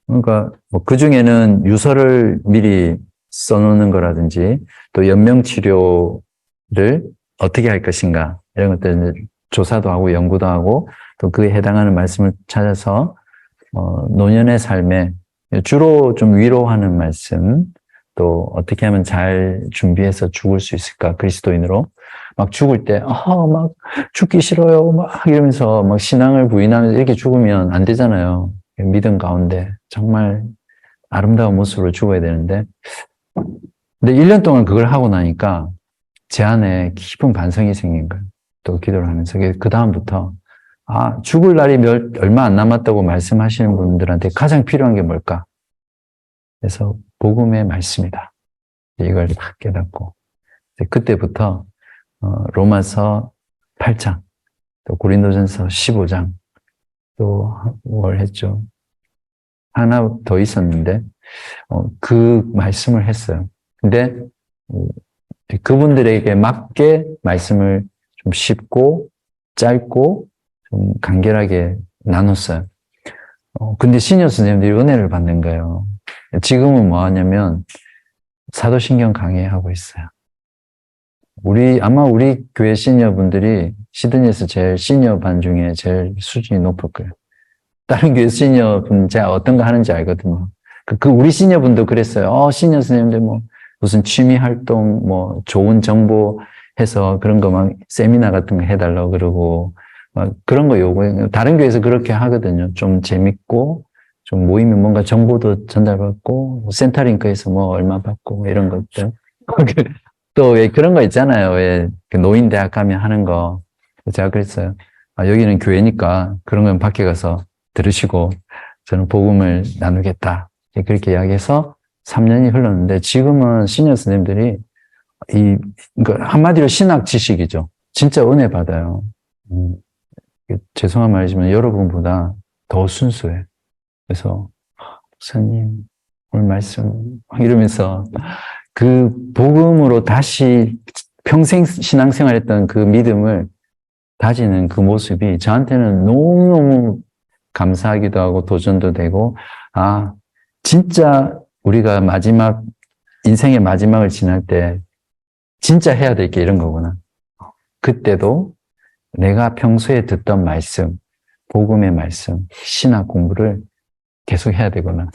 그러니까 그 중에는 유서를 미리 써놓는 거라든지 또 연명 치료를 어떻게 할 것인가 이런 것들 조사도 하고 연구도 하고 또 그에 해당하는 말씀을 찾아서 노년의 삶에 주로 좀 위로하는 말씀 또 어떻게 하면 잘 준비해서 죽을 수 있을까 그리스도인으로 막 죽을 때 막 죽기 싫어요 막 이러면서 막 신앙을 부인하면서 이렇게 죽으면 안 되잖아요. 믿음 가운데 정말 아름다운 모습으로 죽어야 되는데 근데 1년 동안 그걸 하고 나니까 제 안에 깊은 반성이 생긴 거예요. 또 기도를 하면서 그 다음부터 죽을 날이 얼마 안 남았다고 말씀하시는 분들한테 가장 필요한 게 뭘까? 그래서 복음의 말씀이다. 이걸 딱 깨닫고 그때부터 로마서 8장 또 고린도전서 15장 또 뭘 했죠? 하나 더 있었는데 그 말씀을 했어요. 근데 그분들에게 맞게 말씀을 좀 쉽고 짧고 좀 간결하게 나눴어요. 근데 시니어 선생님들이 은혜를 받는 거예요. 지금은 뭐 하냐면 사도신경 강의하고 있어요. 아마 우리 교회 시니어 분들이 시드니에서 제일 시니어 반 중에 제일 수준이 높을 거예요. 다른 교회 시니어 분 제가 어떤 거 하는지 알거든요. 우리 시니어 분도 그랬어요. 시니어 선생님들 뭐 무슨 취미 활동 뭐 좋은 정보 해서 그런 거 막 세미나 같은 거 해달라고 그러고 막 그런 거 요구해요. 다른 교회에서 그렇게 하거든요. 좀 재밌고 좀 모이면 뭔가 정보도 전달받고 센터링크에서 뭐 얼마 받고 이런 것들. 또 왜 그런 거 있잖아요. 왜 노인대학 가면 하는 거. 제가 그랬어요. 여기는 교회니까 그런 건 밖에 가서 들으시고 저는 복음을 나누겠다. 그렇게 이야기해서 3년이 흘렀는데 지금은 시니어 선생님들이 그러니까 한마디로 신학 지식이죠. 진짜 은혜 받아요. 죄송한 말이지만 여러분보다 더 순수해. 그래서 목사님 오늘 말씀 이러면서 그 복음으로 다시 평생 신앙생활했던 그 믿음을 다지는 그 모습이 저한테는 너무너무 감사하기도 하고 도전도 되고 진짜 우리가 인생의 마지막을 지날 때 진짜 해야 될 게 이런 거구나. 그때도 내가 평소에 듣던 말씀, 복음의 말씀, 신학 공부를 계속 해야 되구나.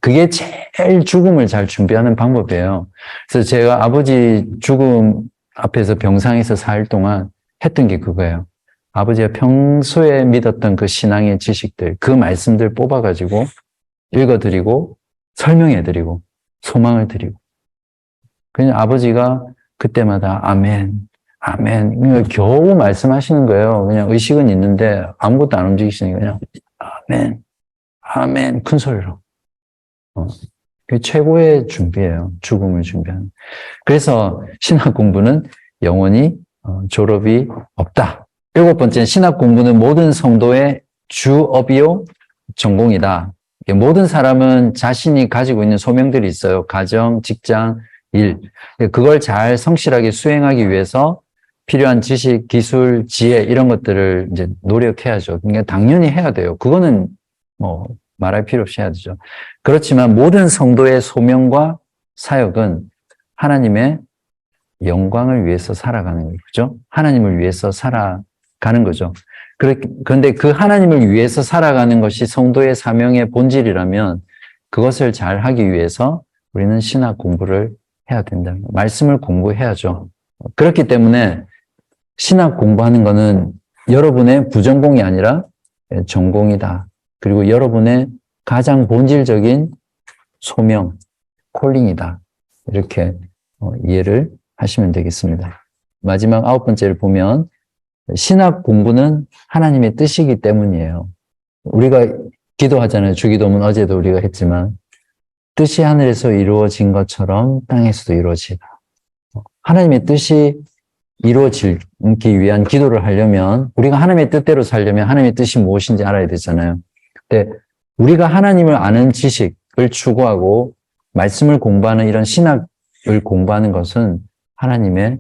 그게 제일 죽음을 잘 준비하는 방법이에요. 그래서 제가 아버지 죽음 앞에서 병상에서 4일 동안 했던 게 그거예요. 아버지가 평소에 믿었던 그 신앙의 지식들, 그 말씀들 뽑아가지고 읽어드리고 설명해드리고 소망을 드리고 그냥 아버지가 그때마다 아멘, 아멘. 그냥 겨우 말씀하시는 거예요. 그냥 의식은 있는데 아무것도 안 움직이시니까 그냥 아멘, 아멘 큰 소리로. 그게 최고의 준비예요. 죽음을 준비하는. 그래서 신학 공부는 영원히 졸업이 없다. 7번째, 신학 공부는 모든 성도의 주업이요 전공이다. 모든 사람은 자신이 가지고 있는 소명들이 있어요. 가정, 직장, 일. 그걸 잘 성실하게 수행하기 위해서 필요한 지식, 기술, 지혜 이런 것들을 이제 노력해야죠. 그러니까 당연히 해야 돼요. 그거는 뭐 말할 필요 없이 해야 되죠. 그렇지만 모든 성도의 소명과 사역은 하나님의 영광을 위해서 살아가는 거죠. 그죠? 하나님을 위해서 살아가는 거죠. 그런데 그 하나님을 위해서 살아가는 것이 성도의 사명의 본질이라면 그것을 잘 하기 위해서 우리는 신학 공부를 해야 된다. 말씀을 공부해야죠. 그렇기 때문에 신학 공부하는 거는 여러분의 부전공이 아니라 전공이다. 그리고 여러분의 가장 본질적인 소명, 콜링이다. 이렇게 이해를 하시면 되겠습니다. 마지막 9번째를 보면 신학 공부는 하나님의 뜻이기 때문이에요. 우리가 기도하잖아요. 주기도문 어제도 우리가 했지만 뜻이 하늘에서 이루어진 것처럼 땅에서도 이루어지다. 하나님의 뜻이 이루어지기 위한 기도를 하려면 우리가 하나님의 뜻대로 살려면 하나님의 뜻이 무엇인지 알아야 되잖아요. 근데 우리가 하나님을 아는 지식을 추구하고 말씀을 공부하는 이런 신학을 공부하는 것은 하나님의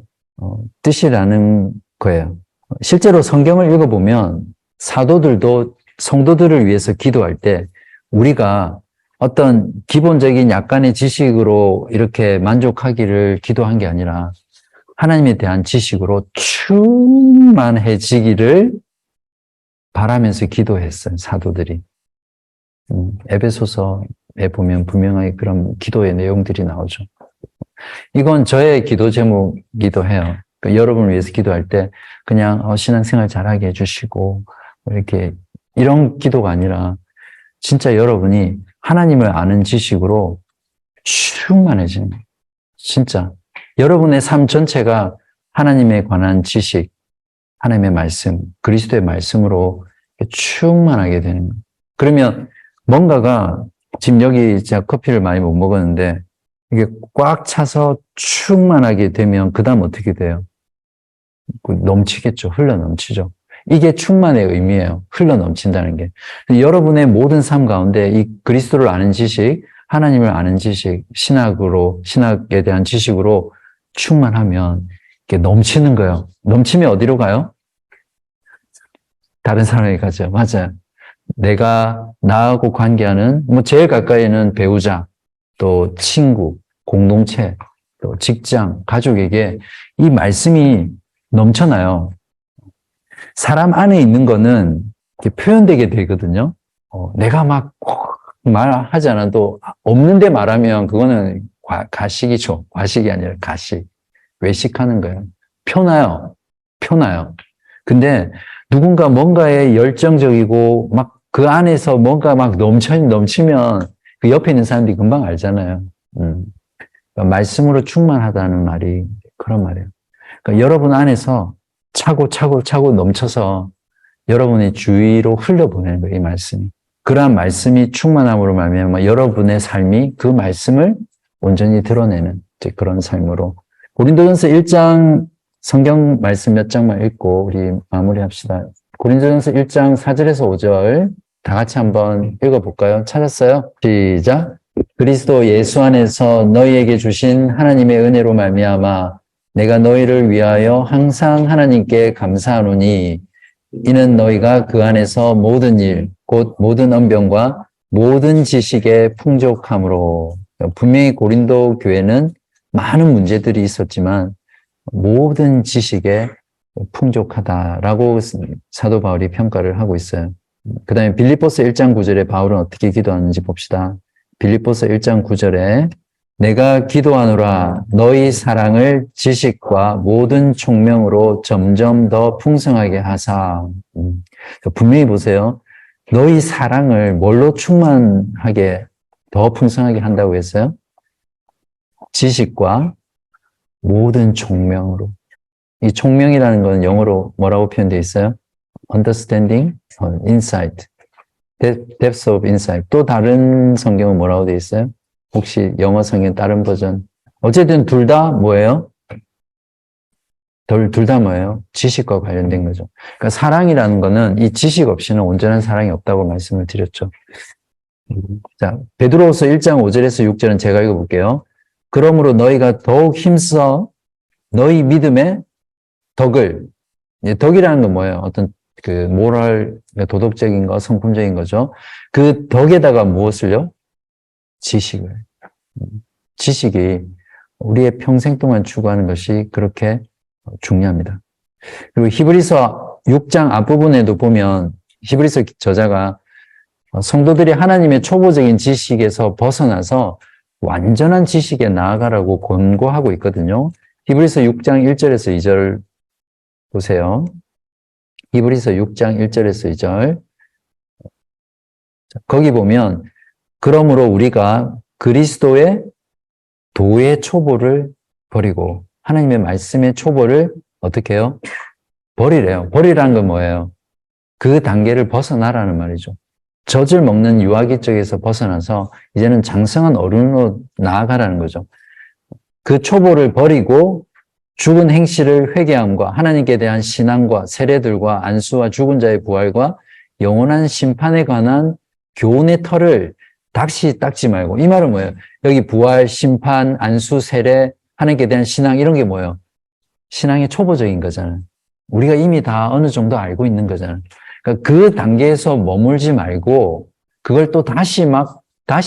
뜻이라는 거예요. 실제로 성경을 읽어보면 사도들도 성도들을 위해서 기도할 때 우리가 어떤 기본적인 약간의 지식으로 이렇게 만족하기를 기도한 게 아니라 하나님에 대한 지식으로 충만해지기를 바라면서 기도했어요, 사도들이. 에베소서에 보면 분명하게 그런 기도의 내용들이 나오죠. 이건 저의 기도 제목이기도 해요. 그러니까 여러분을 위해서 기도할 때 그냥 신앙생활 잘하게 해주시고 이렇게 이런 기도가 아니라 진짜 여러분이 하나님을 아는 지식으로 충만해지는 거예요. 진짜 여러분의 삶 전체가 하나님에 관한 지식, 하나님의 말씀, 그리스도의 말씀으로 충만하게 되는 거예요. 그러면 뭔가가 지금 여기 제가 커피를 많이 못 먹었는데 이게 꽉 차서 충만하게 되면 그 다음 어떻게 돼요? 넘치겠죠. 흘러 넘치죠. 이게 충만의 의미예요. 흘러 넘친다는 게. 여러분의 모든 삶 가운데 이 그리스도를 아는 지식, 하나님을 아는 지식, 신학에 대한 지식으로 충만하면 이게 넘치는 거예요. 넘치면 어디로 가요? 다른 사람에게 가죠. 맞아요. 내가 나하고 관계하는 제일 가까이는 배우자, 또 친구, 공동체, 또 직장, 가족에게 이 말씀이 넘쳐나요. 사람 안에 있는 거는 이렇게 표현되게 되거든요. 내가 막 말하지 않아도 없는데 말하면 그거는 가식이죠. 과식이 아니라 가식. 외식하는 거예요. 표나요. 근데 누군가 뭔가에 열정적이고 막 그 안에서 뭔가 막 넘치면 그 옆에 있는 사람들이 금방 알잖아요. 그러니까 말씀으로 충만하다는 말이 그런 말이에요. 그러니까 여러분 안에서 차고 넘쳐서 여러분의 주위로 흘려보내는 거예요, 이 말씀이. 그러한 말씀이 충만함으로 말미암아 여러분의 삶이 그 말씀을 온전히 드러내는 그런 삶으로. 고린도전서 1장 성경 말씀 몇 장만 읽고 우리 마무리합시다. 고린도전서 1장 4절에서 5절 다 같이 한번 읽어볼까요? 찾았어요? 시작. 그리스도 예수 안에서 너희에게 주신 하나님의 은혜로 말미암아 내가 너희를 위하여 항상 하나님께 감사하노니 이는 너희가 그 안에서 모든 일, 곧 모든 언변과 모든 지식에 풍족함으로. 분명히 고린도 교회는 많은 문제들이 있었지만 모든 지식에 풍족하다라고 사도 바울이 평가를 하고 있어요. 그 다음에 빌립보서 1장 9절에 바울은 어떻게 기도하는지 봅시다. 빌립보서 1장 9절에 내가 기도하노라 너희 사랑을 지식과 모든 총명으로 점점 더 풍성하게 하사. 분명히 보세요. 너희 사랑을 뭘로 충만하게 더 풍성하게 한다고 했어요? 지식과 모든 총명으로. 이 총명이라는 건 영어로 뭐라고 표현되어 있어요? understanding, insight. depth of insight. 또 다른 성경은 뭐라고 돼 있어요? 혹시 영어 성경 다른 버전? 어쨌든 둘 다 뭐예요? 둘 다 뭐예요? 지식과 관련된 거죠. 그러니까 사랑이라는 거는 이 지식 없이는 온전한 사랑이 없다고 말씀을 드렸죠. 자, 베드로후서 1장 5절에서 6절은 제가 읽어볼게요. 그러므로 너희가 더욱 힘써 너희 믿음의 덕을, 덕이라는 건 뭐예요? 어떤 그 모랄, 도덕적인 거, 성품적인 거죠. 그 덕에다가 무엇을요? 지식을. 지식이 우리의 평생 동안 추구하는 것이 그렇게 중요합니다. 그리고 히브리서 6장 앞부분에도 보면 히브리서 저자가 성도들이 하나님의 초보적인 지식에서 벗어나서 완전한 지식에 나아가라고 권고하고 있거든요. 히브리서 6장 1절에서 2절 보세요. 히브리서 6장 1절에서 2절. 거기 보면 그러므로 우리가 그리스도의 도의 초보를 버리고 하나님의 말씀의 초보를 어떻게 해요? 버리래요. 버리라는 건 뭐예요? 그 단계를 벗어나라는 말이죠. 젖을 먹는 유아기 쪽에서 벗어나서 이제는 장성한 어른으로 나아가라는 거죠. 그 초보를 버리고 죽은 행실을 회개함과 하나님께 대한 신앙과 세례들과 안수와 죽은 자의 부활과 영원한 심판에 관한 교훈의 털을 다시 닦지 말고. 이 말은 뭐예요? 여기 부활, 심판, 안수, 세례, 하나님께 대한 신앙 이런 게 뭐예요? 신앙의 초보적인 거잖아요. 우리가 이미 다 어느 정도 알고 있는 거잖아요. 그러니까 그 단계에서 머물지 말고 그걸 또 다시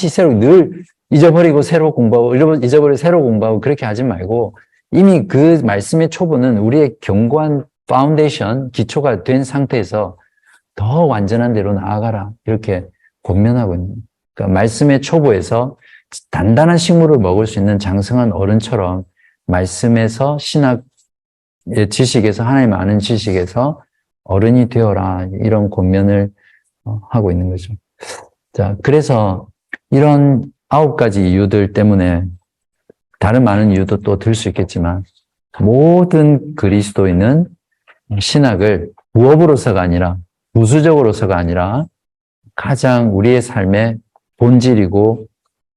새로 늘 잊어버리고 새로 공부하고 잊어버리고 새로 공부하고 그렇게 하지 말고 이미 그 말씀의 초보는 우리의 견고한 파운데이션, 기초가 된 상태에서 더 완전한 데로 나아가라. 이렇게 권면하고 있는 거예요. 그러니까 말씀의 초보에서 단단한 식물을 먹을 수 있는 장성한 어른처럼 말씀에서 신학의 지식에서 하나님 아는 지식에서 어른이 되어라. 이런 권면을 하고 있는 거죠. 자, 그래서 이런 9가지 이유들 때문에 다른 많은 이유도 또 들 수 있겠지만 모든 그리스도인은 신학을 부업으로서가 아니라 부수적으로서가 아니라 가장 우리의 삶의 본질이고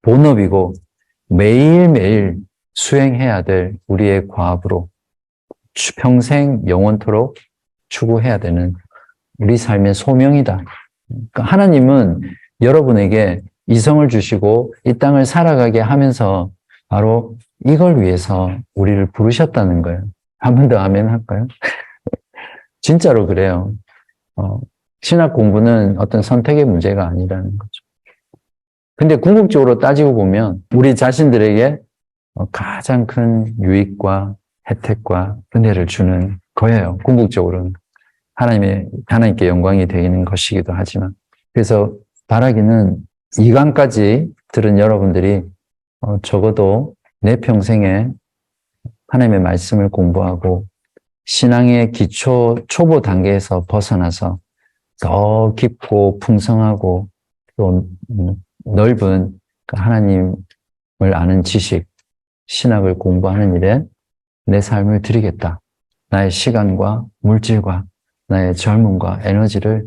본업이고 매일매일 수행해야 될 우리의 과업으로 평생 영원토록 추구해야 되는 우리 삶의 소명이다. 그러니까 하나님은 여러분에게 이성을 주시고 이 땅을 살아가게 하면서 바로 이걸 위해서 우리를 부르셨다는 거예요. 한 번 더 아멘 할까요? 진짜로 그래요. 신학 공부는 어떤 선택의 문제가 아니라는 거죠. 근데 궁극적으로 따지고 보면 우리 자신들에게 가장 큰 유익과 혜택과 은혜를 주는 거예요. 궁극적으로는. 하나님께 영광이 되는 것이기도 하지만. 그래서 바라기는 2강까지 들은 여러분들이 적어도 내 평생에 하나님의 말씀을 공부하고 신앙의 초보 단계에서 벗어나서 더 깊고 풍성하고 또 넓은 하나님을 아는 지식, 신학을 공부하는 일에 내 삶을 드리겠다. 나의 시간과 물질과 나의 젊음과 에너지를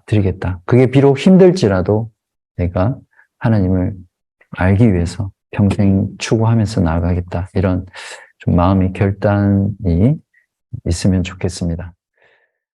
드리겠다. 그게 비록 힘들지라도 내가 하나님을 알기 위해서 평생 추구하면서 나아가겠다. 이런 좀 마음의 결단이 있으면 좋겠습니다.